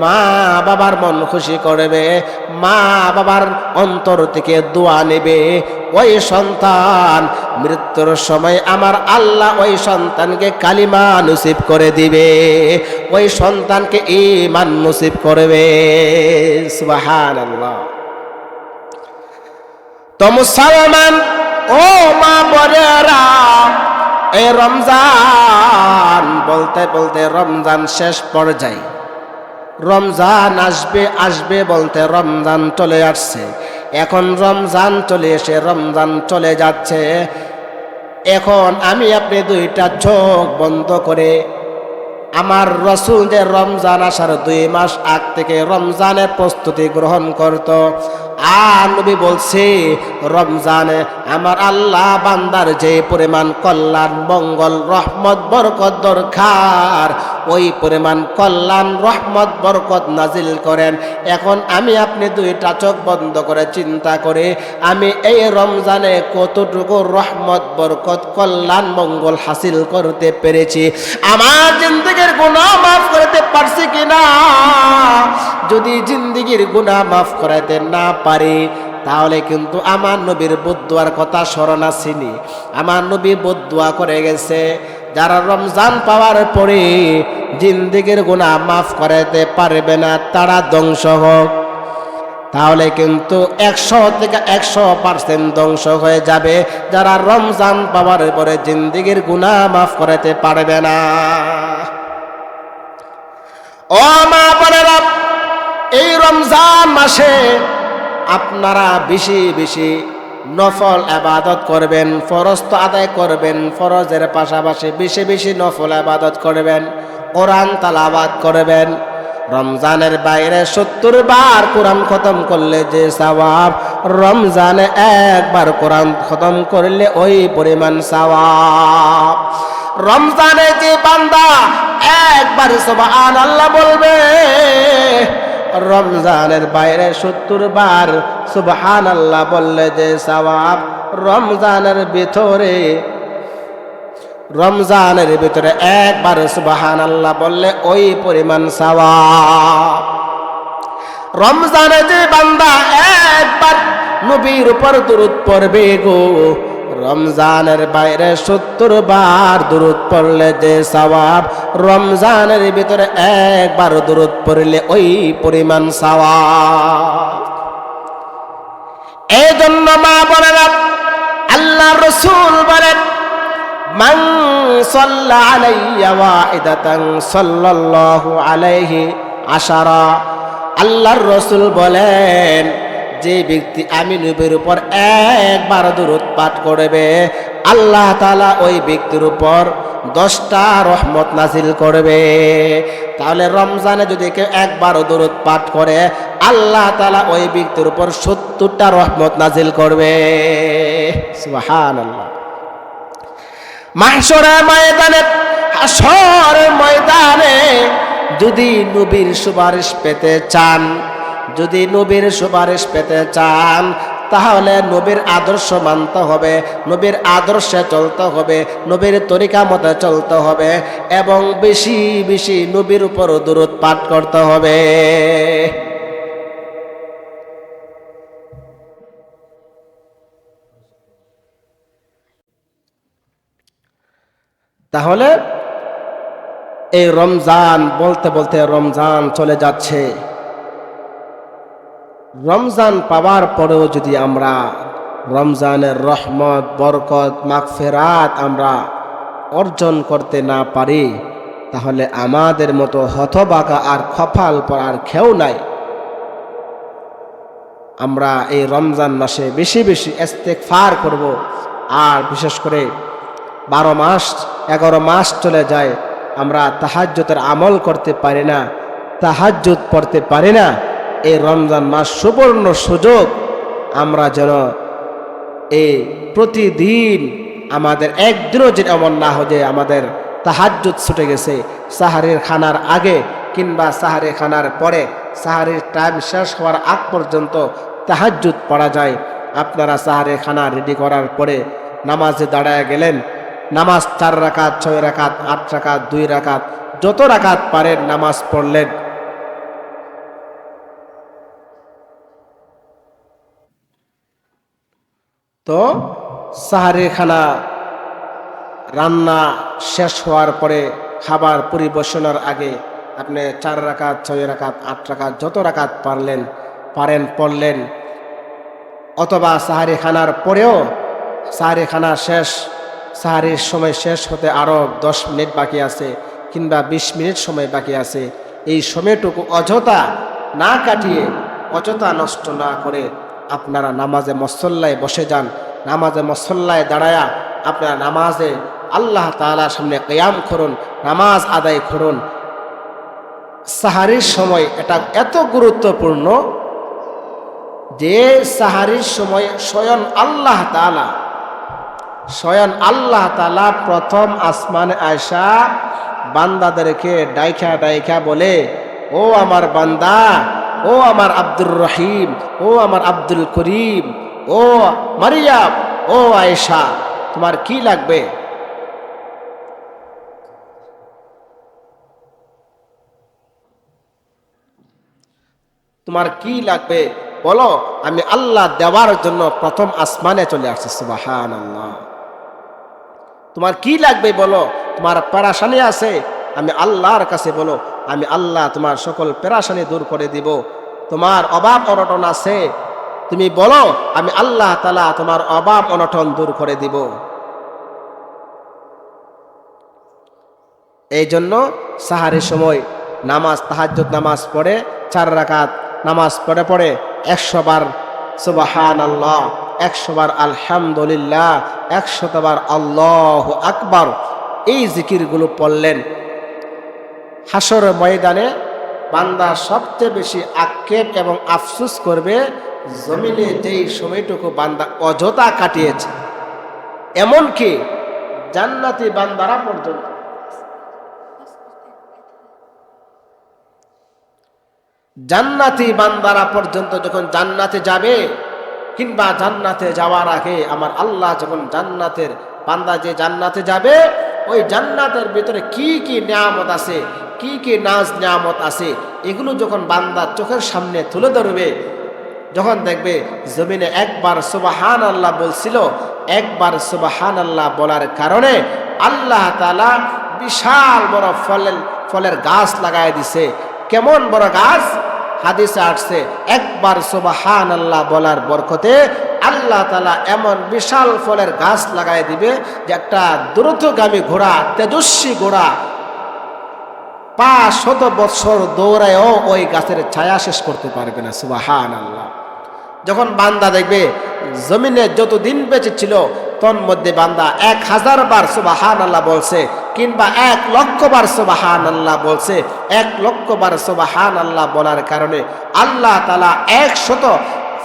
মা বাবার মন খুশি করবে, মা বাবার অন্তর থেকে দোয়া নেবে, ওই সন্তান মৃত্যুর সময় আমার আল্লাহ ওই সন্তানকে কালিমা নসিব করে দিবে, ওই সন্তানকে ঈমান নসিব করবে। সুবহানাল্লাহ। তো মুসলমান ও মা বোনেরা, এই রমজান বলতে বলতে রমজান শেষ পর্যায়ে, রমজান আসবে আসবে বলতে রমজান চলে আসছে। এখন রমজান চলে এসে রমজান চলে যাচ্ছে। এখন আমি আপনি 2টা চোখ বন্ধ করে আমার রাসূল যে রমজান আসার 2 মাস আগ থেকে রমজানের প্রস্তুতি গ্রহণ করত, আর নবী বলছে রমজানে আমার আল্লাহ বান্দার যে পরিমাণ কল্যাণ মঙ্গল রহমত বরকত দরকার ওই পরিমাণ কল্যাণ রহমত বরকত নাজিল করেন। এখন আমি আপনি 2টা চোখ বন্ধ করে চিন্তা করে আমি এই রমজানে কতটুকু রহমত বরকত কল্যাণ মঙ্গল হাসিল করতে পেরেছি, আমার জিন্দেগির গুনাহ মাফ করতে পারছি কিনা। যদি জিন্দেগির গুনাহ মাফ করাতে না পারি তাহলে কিন্তু আমার নবীর বদদুয়ার কথা স্মরণ আসেনি। আমার নবী বদদুয়া করে গেছে, যারা রমজান পাওয়ার পরে জিন্দেগির গুনাহ মাফ করাতে পারবে না তারা ধ্বংস হোক। তাহলে কিন্তু 100 থেকে 100% ধ্বংস হয়ে যাবে যারা রমজান পাওয়ার পরে জিন্দেগির গুনাহ মাফ করাতে পারবে না। ও মা বোনেরা, এই রমজান মাসে আপনারা বেশি বেশি নফল ইবাদত করবেন, ফরজ তো আদায় করবেন, ফরজের পাশাপাশি বেশি বেশি নফল ইবাদত করবেন, কোরআন তেলাওয়াত করবেন। রমজানের বাইরে 70 বার কোরআন খতম করলে যে সওয়াব, রমজানে 1 বার কোরআন খতম করলে ওই পরিমাণ সওয়াব। রমজানে যে বান্দা 1 বার সুবহানাল্লাহ বলবে, রমজানের বাইরে 70 বার সুবহানাল্লাহ বললে যে সওয়াব, রমজানের ভিতরে 1 বার সুবহানাল্লাহ বললে ওই পরিমাণ সওয়াব। রমজানে যে বান্দা 1 বার নবীর উপর দরুদ পড়বে গো, রমজানের বাইরে 70 বার দরুদ পড়লে যে সওয়াব, রমজানের ভিতরে 1 বার দরুদ পড়লে ওই পরিমাণ সওয়াব। এই জন্য মা বোনেরা, আল্লাহ রাসূল বলেন, মান সাল্লা আলাইয়া ওয়াহিদাতান সাল্লাল্লাহু আলাইহি আশারা। আল্লাহর রাসূল বলেন, যে ব্যক্তি আমি নবীর উপর 1 বার দরুদ পাঠ করবে, আল্লাহ তাআলা ওই ব্যক্তির উপর 10টা রহমত নাজিল করবে। তাহলে রমজানে যদি কেউ 1 বার দরুদ পাঠ করে আল্লাহ তাআলা ওই ব্যক্তির উপর 70টা রহমত নাজিল করবে। সুবহানাল্লাহ। মাহশরের ময়দানে, হাশরের ময়দানে যদি নবীর সুপারিশ পেতে চান, যদি নবীর সুপারিশ পেতে চান, তাহলে নবীর আদর্শ মানতে হবে, নবীর আদর্শে চলতে হবে, নবীর তরিকা মতে চলতে হবে এবং বেশি বেশি নবীর উপর দরুদ পাঠ করতে হবে। তাহলে এই রমজান, বলতে বলতে রমজান চলে যাচ্ছে। রমজান পাওয়ার পরেও যদি আমরা রমজানের রহমত, বরকত, মাগফিরাত আমরা অর্জন করতে না পারি, তাহলে আমাদের মতো হতভাগা আর কপাল পড়ার কেউ নাই। আমরা এই রমজান মাসে বেশি বেশি ইস্তেগফার করব। আর বিশেষ করে 12 মাস 11 মাস চলে যায়, আমরা তাহাজ্জুদের আমল করতে পারি না, তাহাজ্জুদ পড়তে পারি না। এই রমজান মাস সুবর্ণ সুযোগ, আমরা যেন এই প্রতিদিন আমাদের একদিনও যেন এমন না হয় যে আমাদের তাহাজ্জুদ ছুটে গেছে, সাহারির খানার আগে কিংবা সাহারি খানার পরে, সাহারির টাইম শেষ হওয়ার আগ পর্যন্ত তাহাজ্জুদ পড়া যায়। আপনারা সাহারি খানা রেডি করার পরে নামাজে দাঁড়ায় গেলেন, নামাজ 4 রাকাত, 6 রাকাত, 8 রাকাত, 2 রাকাত, যত রাকাত পারেন নামাজ পড়লেন। তো সাহারি খানা রান্না শেষ হওয়ার পরে খাবার পরিবেশনের আগে আপনি 4 রাকাত, 6 রাকাত, 8 রাকাত, যত রাকাত পারেন পড়লেন। অথবা সাহারি খানার পরেও, সাহারি খানা শেষ, সাহারির সময় শেষ হতে আরও 10 মিনিট বাকি আছে কিংবা 20 মিনিট সময় বাকি আছে, এই সময়টুকু অযথা না কাটিয়ে, অযথা নষ্ট না করে আপনারা নামাজে মুসল্লায় বসে যান। নামাজে মুসল্লায় দাঁড়ায়া আপনারা নামাজে আল্লাহ তাআলার সামনে কিয়াম করুন, নামাজ আদায় করুন। সাহারির সময় এটা এত গুরুত্বপূর্ণ যে সাহারির সময় স্বয়ং আল্লাহ তাআলা প্রথম আসমানে আয়সা বান্দাদেরকে ডাইখা ডাইখা বলে, ও আমার বান্দা, ও আমার আব্দুর রহিম, ও আমার আব্দুল করিম, ও মারিয়াম, ও আয়েশা, তোমার কি লাগবে? তোমার কি লাগবে বলো, আমি আল্লাহ দেওয়ার জন্য প্রথম আসমানে চলে আসছি। সুবহানাল্লাহ। তোমার কি লাগবে বলো, তোমার পেরেশানি আছে, আমি আল্লাহর কাছে বলো, আমি আল্লাহ তোমার সকল পেরেশানি দূর করে দিব। তোমার অভাব অনটন আছে, তুমি বলো, আমি আল্লাহ তাআলা তোমার অভাব অনটন দূর করে দিব। এই জন্য সাহারির সময় নামাজ, তাহাজ্জুদ নামাজ পড়ে 4 রাকাত নামাজ পড়ে 100 বার সুবহানাল্লাহ, 100 বার আলহামদুলিল্লাহ, 100 বার আল্লাহু আকবার, এই জিকিরগুলো পড়লেন। হাসরের ময়দানে বান্দা সবচেয়ে বেশি আক্ষেপ এবং আফসোস করবে জমিনে যেই সময়টুকু বান্দা অযথা কাটিয়েছে। এমনকি জান্নাতি বান্দারা পর্যন্ত, জান্নাতি বান্দারা পর্যন্ত যখন জান্নাতে যাবে কিংবা জান্নাতে যাওয়ার আগে আমার আল্লাহ যখন জান্নাতের বান্দা যে জান্নাতে যাবে, ওই জান্নাতের ভিতরে কি কি নিয়ামত আছে, কি কি নাজ নিয়ামত আছে, এগুলো যখন বান্দা চোখের সামনে তুলে ধরবে, যখন দেখবে জমিনে একবার সুবহানাল্লাহ বলছিল, একবার সুবহানাল্লাহ বলার কারণে আল্লাহ তাআলা বিশাল বড় ফলের গাছ লাগায় দিছে। কেমন বড় গাছ? হাদিসে আসছে, একবার সুবহানাল্লাহ বলার বরকতে আল্লাহ তাআলা এমন বিশাল ফলের গাছ লাগায় দিবে যে একটা দ্রুতগামী ঘোড়া, তেজস্বী ঘোড়া 500 বছর দৌড়ায়ও ওই গাছের ছায়া শেষ করতে পারবে না। সুবহানাল্লাহ। যখন বান্দা দেখবে জমিনে যতদিন বেঁচে ছিল তোর মধ্যে বান্দা 1000 বার সুবহানাল্লাহ বলছে, কিংবা 1,00,000 বার সুবহানাল্লাহ বলছে, 1,00,000 বার সুবহানাল্লাহ বলার কারণে আল্লাহ তাআলা 100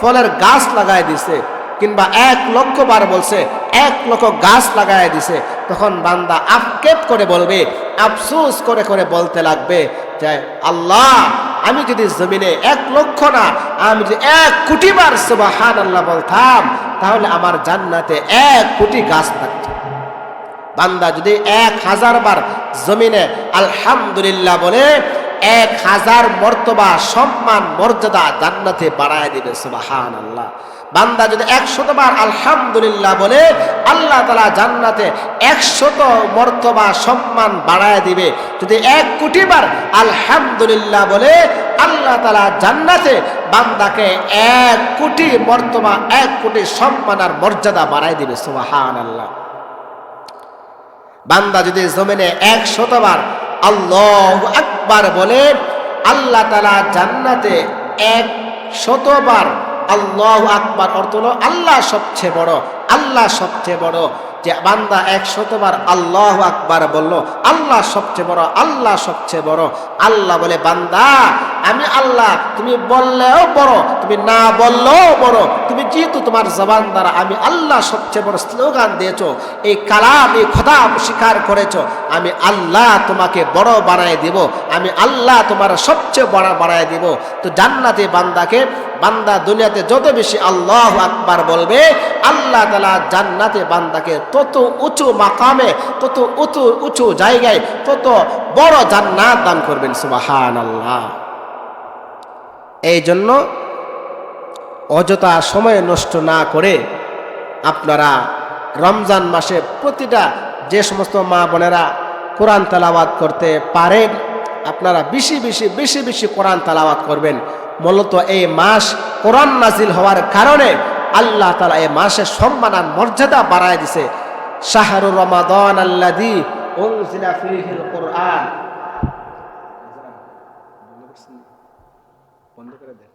ফলের গাছ লাগায় দিছে, কিংবা 1,00,000 বার বলছে 1,00,000 গাছ লাগায় দিছে, তখন বান্দা আফকেট করে বলবে, আফসোস করে করে বলতে লাগবে যে আল্লাহ, আমি যদি জমিনে 1,00,000 না, আমি যদি 1,00,000 বার সুবহানাল্লাহ বলতাম, তাহলে আমার জান্নাতে 1,00,000 গাছ থাকতো। বান্দা যদি 1,000 বার জমিনে আলহামদুলিল্লাহ বলে 1,000 মর্তবা সম্মান মর্যাদা জান্নাতে বাড়ায় দিবে সুবহানাল্লাহ। বান্দা যদি 100 বার আলহামদুলিল্লাহ বলে আল্লাহ তাআলা জান্নাতে 100 মর্তবা সম্মান বাড়ায় দিবে। যদি 1,00,000 বার আলহামদুলিল্লাহ বলে আল্লাহ তাআলা জান্নাতে বান্দাকে 1,00,000 মর্তবা 1,00,000 সম্মান আর মর্যাদা বাড়ায় দিবে সুবহানাল্লাহ। বান্দা যদি জমিনে 100 বার আল্লাহু আকবার বলে আল্লাহ তাআলা জান্নাতে 100 বার আল্লাহু আকবার, অর্থ হলো আল্লাহ সবচেয়ে বড়, আল্লাহ সবচেয়ে বড়। যে বান্দা 100 বার আল্লাহু আকবার বলল, আল্লাহ সবচেয়ে বড়, আল্লাহ সবচেয়ে বড়। আল্লাহ বলে, বান্দা আমি আল্লাহ, তুমি বললেও বড়, তুমি না বললেও বড়, তুমি যেহেতু তোমার জবান দ্বারা আমি আল্লাহ সবচেয়ে বড় স্লোগান দিয়েছো, এই কালাম, এই খোদা স্বীকার করেছো, আমি আল্লাহ তোমাকে বড় বানায় দিব, আমি আল্লাহ তোমার সবচেয়ে বড় বানায় দিব। তো জান্নাতে বান্দাকে, বান্দা দুনিয়াতে যত বেশি আল্লাহু আকবার বলবে আল্লাহ তাআলা জান্নাতে বান্দাকে তত উঁচু মাকামে, তত উঁচু জায়গায়, তত বড় জান্নাত দান করবেন সুবহানাল্লাহ। এই জন্য অযথা সময় নষ্ট না করে আপনারা রমজান মাসে প্রতিটা যে সমস্ত মা বোনেরা কোরআন তেলাওয়াত করতে পারেন, আপনারা বেশি বেশি কোরআন তেলাওয়াত করবেন। মূলত এই মাস কোরআন নাজিল হওয়ার কারণে আল্লাহ তাআলা এই মাসের সম্মান আর মর্যাদা বাড়ায় দিছে। শাহরু রমাদান আল্লাযী উনজিলা ফীহিল কুরআন। বন্ধ করে দেন।